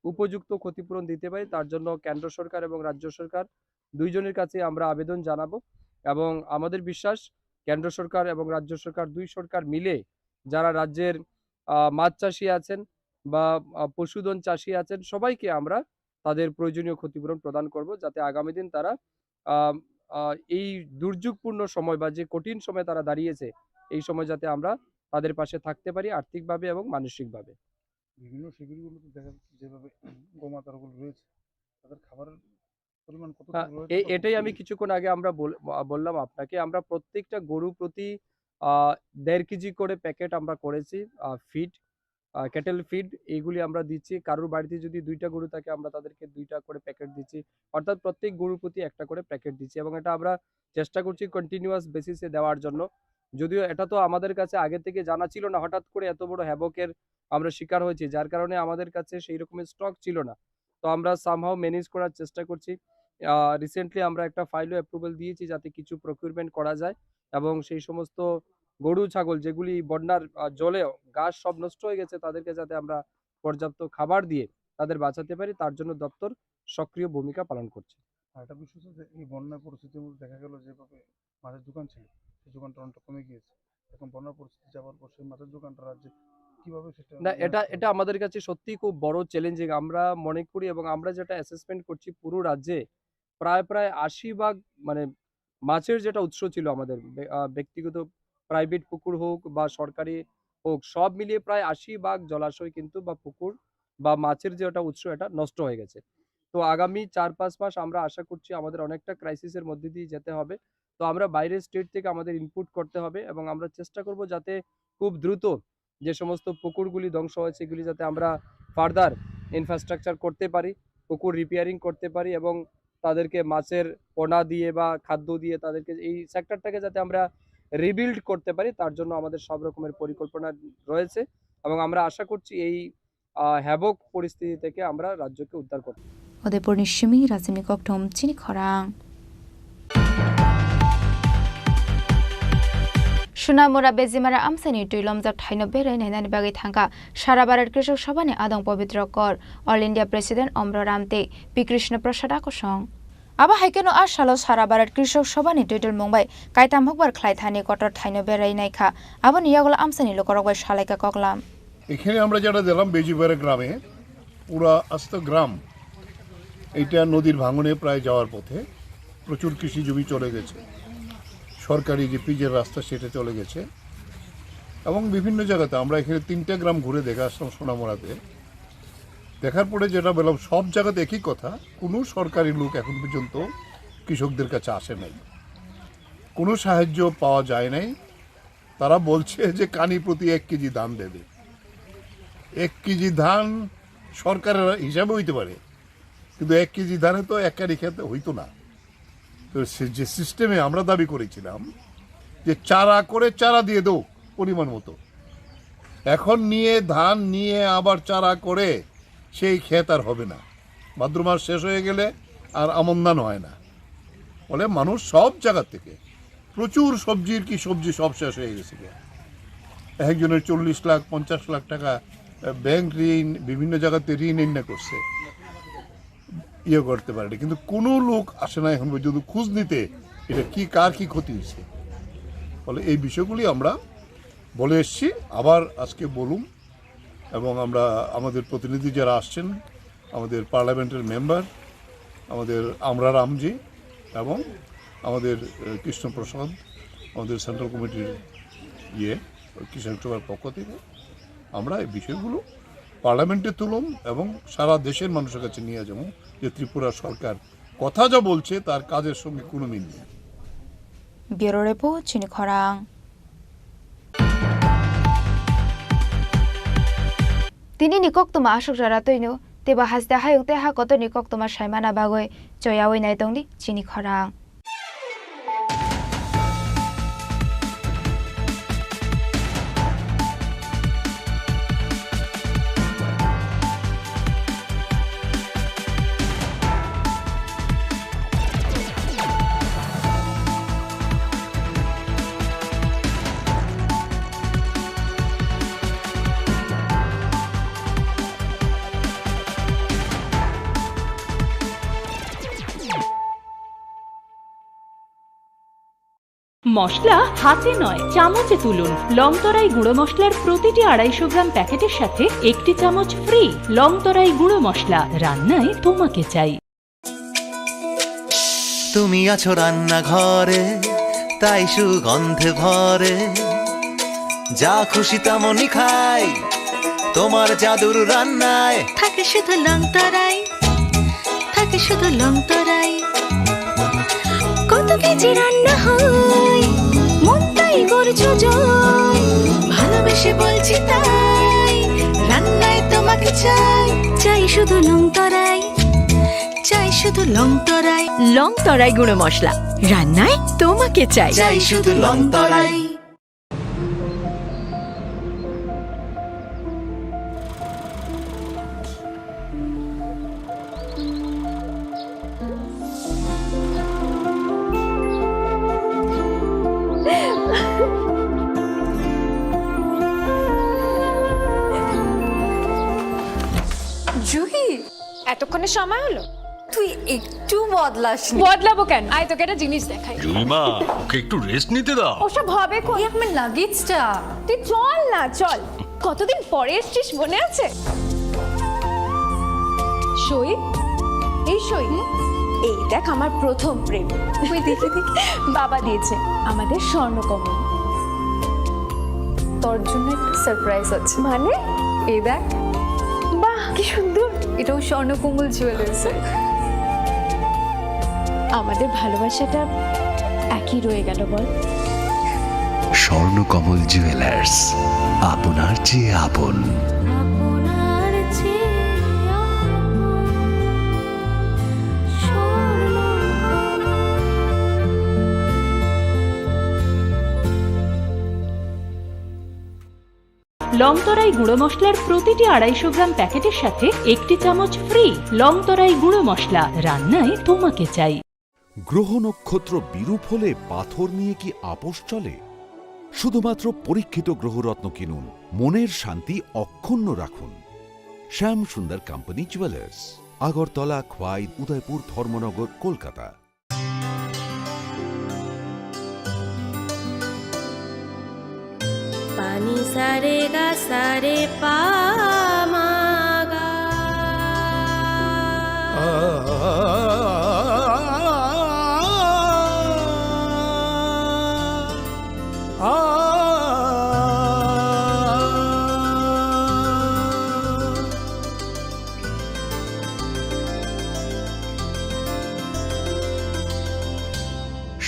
উপযুক্ত ক্ষতিপূরণ দিতে পারি, তার জন্য কেন্দ্র সরকার এবং রাজ্য সরকার দুইজনের কাছে আমরা আবেদন জানাবো। এবং আমাদের বিশ্বাস কেন্দ্র সরকার এবং রাজ্য সরকার, দুই সরকার মিলে যারা রাজ্যের মাছ চাষি আছেন বা পশুধন চাষি আছেন, সবাইকে আমরা তাদের প্রয়োজনীয় ক্ষতিপূরণ প্রদান করব, যাতে আগামী দিন তারা এই দুর্যোগপূর্ণ সময় বা যে কঠিন সময় তারা দাঁড়িয়েছে, এই সময় যাতে আমরা তাদের পাশে থাকতে পারি আর্থিকভাবে এবং মানসিকভাবে। বিভিন্ন শিবিরগুলোতে দেখা যাচ্ছে যেভাবে গোমাতাগুলো রয়েছে, তাদের খাবারের পরিমাণ কত রয়েছে? এটাই আমি কিছুক্ষণ আগে আমরা বললাম আপনাকে, আমরা প্রত্যেকটা গরু প্রতি 1.5 কেজি করে প্যাকেট আমরা করেছি ফিড, ক্যাটেল ফিড, এইগুলি আমরা দিচ্ছি। কারোর বাড়িতে যদি 2টা গরু থাকে আমরা তাদেরকে 2টা করে প্যাকেট দিচ্ছি, অর্থাৎ প্রত্যেক গরুর প্রতি 1টা করে প্যাকেট দিচ্ছি। এবং এটা আমরা চেষ্টা করছি কন্টিনিউয়াস বেসিসে দেওয়ার জন্য। যদিও এটা তো আমাদের কাছে আগে থেকে জানা ছিল না, হঠাৎ করে এত বড় হ্যাভকের আমরা শিকার হয়েছি, যার কারণে আমাদের কাছে সেই রকমের স্টক ছিল না। তো আমরা সামহাও ম্যানেজ করার চেষ্টা করছি। রিসেন্টলি আমরা একটা ফাইলও অ্যাপ্রুভাল দিয়েছি যাতে কিছু প্রকিউরমেন্ট করা যায় এবং সেই সমস্ত গরু ছাগল যেগুলি বন্যার জলে ঘাস সব নষ্ট হয়ে গেছে, তাদেরকে যাতে আমরা পর্যাপ্ত খাবার দিয়ে তাদের বাঁচাতে পারি, তার জন্য দপ্তর সক্রিয় ভূমিকা পালন করছে। আর একটা বিষয় হচ্ছে যে এই বন্যার পরিস্থিতির মধ্যে দেখা গেল যেভাবে মাছের দোকান ছিল, সেই দোকানটা অনেকটা কমে গিয়েছে। এখন বন্যার পরিস্থিতি যাওয়ার পর সেই মাছের দোকানটা রাজ্যে কিভাবে সেটা না, এটা আমাদের কাছে সত্যিই খুব বড় চ্যালেঞ্জিং আমরা মনে করি। এবং আমরা যেটা অ্যাসেসমেন্ট করছি, পুরো রাজ্যে প্রায় 80 ভাগ মানে মাছের যেটা উৎস ছিল আমাদের, ব্যক্তিগত প্রাইভেট পুকুর হোক বা সরকারি হোক, সব মিলিয়ে প্রায় 80 ভাগ জলাশয় কিন্তু বা পুকুর বা মাছের যে একটা উৎস, এটা নষ্ট হয়ে গেছে। তো আগামী 4-5 মাস আমরা আশা করছি আমাদের অনেকটা ক্রাইসিসের মধ্যে দিয়ে যেতে হবে। তো আমরা বাইরের স্টেট থেকে আমাদের ইনপুট করতে হবে এবং আমরা চেষ্টা করব যাতে খুব দ্রুত যে সমস্ত পুকুরগুলি ধ্বংস হয়েছে এগুলি যাতে আমরা ফার্দার ইনফ্রাস্ট্রাকচার করতে পারি, পুকুর রিপেয়ারিং করতে পারি এবং তাদেরকে মাছের পোনা দিয়ে বা খাদ্য দিয়ে তাদেরকে এই সেক্টরটাকে যাতে আমরা রিবিল্ড করতে পারি, তার জন্য আমাদের সব রকমের পরিকল্পনা রয়েছে এবং আমরা আশা করছি এই হ্যাভক পরিস্থিতি থেকে আমরা রাজ্যকে উদ্ধার করব। উদয়পুর নিশ্চিমি রাজধানী ককটম চিনি খরাং সুনামুরা বেজিমারা আমসানি টুইলমজাক ঠাইনো বেরাই নাইনানি বাগै থাঙ্কা সারা ভারत কৃষক সভানি আদং পবিত্র কর অল ইন্ডিয়া প্রেসিডেন্ট অমর রামতে পি কৃষ্ণ প্রসাদ আকসং আবা হাইকেনো আসালো সারা ভারत কৃষক সভানি টুইটল মুম্বাই কাইতাম হকবার খ্লাইথানি কটর ঠাইনো বেরাই নাইখা আবা নিয়াগলা আমসানি লোকরকবাই সালাইকা ককলাম। এখানে আমরা যেটা দিলাম বেজিবাড়া গ্রামে, পুরা আস্ত গ্রাম এইটা নদীর ভাঙনে প্রায় যাওয়ার পথে, প্রচুর কৃষি জমি চলে গেছে, সরকারি যে পিচের রাস্তা সেটা চলে গেছে এবং বিভিন্ন জায়গাতে আমরা এখানে 3টা গ্রাম ঘুরে দেখে আসলাম সোনামুড়াতে। দেখার পরে যেটা বললাম, সব জায়গাতে একই কথা, কোনো সরকারি লোক এখন পর্যন্ত কৃষকদের কাছে আসে নাই, কোনো সাহায্য পাওয়া যায় নাই। তারা বলছে যে কানি প্রতি 1 কেজি ধান দেবে। 1 কেজি ধান সরকারের হিসাবে হইতে পারে, কিন্তু 1 কেজি ধানে তো একারি খেতে হইতো না। তো যে সিস্টেমে আমরা দাবি করেছিলাম যে চারা করে চারা দিয়ে দাও পরিমাণ মতো, এখন নিয়ে ধান নিয়ে আবার চারা করে সেই ক্ষেত আর হবে না, ভাদ্র মাস শেষ হয়ে গেলে আর আমন্দান হয় না। ফলে মানুষ সব জায়গা থেকে প্রচুর সবজি সব শেষ হয়ে গেছে। একজনের 40 লাখ 50 লাখ টাকা ব্যাংক ঋণ, বিভিন্ন জায়গাতে ঋণ এনে করছে, ইয়ে করতে পারে, কিন্তু কোনো লোক আসে না এখন পর্যন্ত খোঁজ নিতে এটা কি কার কি ক্ষতি হয়েছে। ফলে এই বিষয়গুলি আমরা বলে এসছি, আবার আজকে বলুন। এবং আমরা আমাদের প্রতিনিধি যারা আসছেন, আমাদের পার্লামেন্টের মেম্বার, আমাদের আমরা রামজি এবং আমাদের কৃষ্ণপ্রসাদ, আমাদের সেন্ট্রাল কমিটির কিষাণ সভার পক্ষ থেকে আমরা এই বিষয়গুলো পার্লামেন্টে তুলুন এবং সারা দেশের মানুষের কাছে নিয়ে যাবো যে ত্রিপুরা সরকার কথা যা বলছে তার কাজের সঙ্গে কোনো মিল নেই। ব্যুরো রিপোর্ট চিনি খরাং। তিনি নিকক তোমা আসক যারা তৈনো তেবা হাসদা হায়ং তেহা কত নিকক তোমার সাইমানা বাগৈ জয়াওই নাই দংদি চিনি খরাং। মশলা হাতে নয় চামচে তুলুন। লংতরাই গুঁড়ো মশলার প্রতিটি 250 গ্রাম প্যাকেটের সাথে 1টি চামচ ফ্রি। লংতরাই গুঁড়ো মশলা, রান্নায় তোমাকে চাই। তুমি আছো রান্নাঘরে, তাই সুগন্ধে ভরে, যা খুশি তেমনই খাই তোমার জাদুর রান্নায়। থাকে শুধু লংতরাই, থাকে শুধু লংতরাই। কত কেজি রান্না হয়, মন তাই করছো জয়। ভালোবেসে বলছি তাই, রান্নায় তোমাকে চাই। চাই শুধু লংতরাই, চাই শুধু লংতরাই। লংতরাই গুঁড়ো মশলা, রান্নায় তোমাকে চাই। চাই শুধু লংতরাই। জুহি, এতক্ষণে সময় হলো? তুই একটু বদলাসনি। বদলাবো কেন? আয় তোকে একটা জিনিস দেখাই। জুইমা, ওকে একটু রেস্ট নিতে দাও। ওসব হবে কোন? আমার লাগেজটা। তুই চল না, চল। কতদিন পরে এসেছিস, মনে আছে? সই, এই সই। এই দেখ আমার প্রথম প্রেম। তুই দেখে দেখে বাবা দিয়েছে আমাদের স্বর্ণকমল। তোর জন্য একটা সারপ্রাইজ আছে। মানে? এই দেখ। বাহ, কি সুন্দর। এটাও স্বর্ণকমল জুয়েলার্স। আমাদের ভালোবাসাটা একই রয়ে গেল বল। স্বর্ণকমল জুয়েলার্স, আপনার চেয়ে আপন। লংতরাই গুঁড়ো মশলার প্রতিটি 250 গ্রাম প্যাকেটের সাথে 1টি চামচ ফ্রি। লংতরাই গুঁড়ো মশলা, রান্নায় তোমাকে চাই। গ্রহ নক্ষত্র বিরূপ হলে পাথর নিয়ে কি আপোষ চলে? শুধুমাত্র পরীক্ষিত গ্রহরত্ন কিনুন, মনের শান্তি অক্ষুণ্ণ রাখুন। শ্যাম সুন্দর কোম্পানি জুয়েলার্স, আগরতলা, খোয়াই, উদয়পুর, ধর্মনগর, কলকাতা। পানি সারে গা সারে পা মা গা।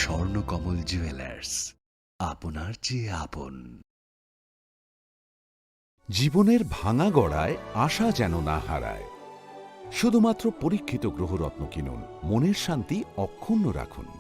স্বর্ণকমল জুয়েলার্স, আপনার চেয়ে আপন। জীবনের ভাঙা গড়ায় আশা যেন না হারায়। শুধুমাত্র পরীক্ষিত গ্রহরত্ন কিনুন, মনের শান্তি অক্ষুণ্ণ রাখুন।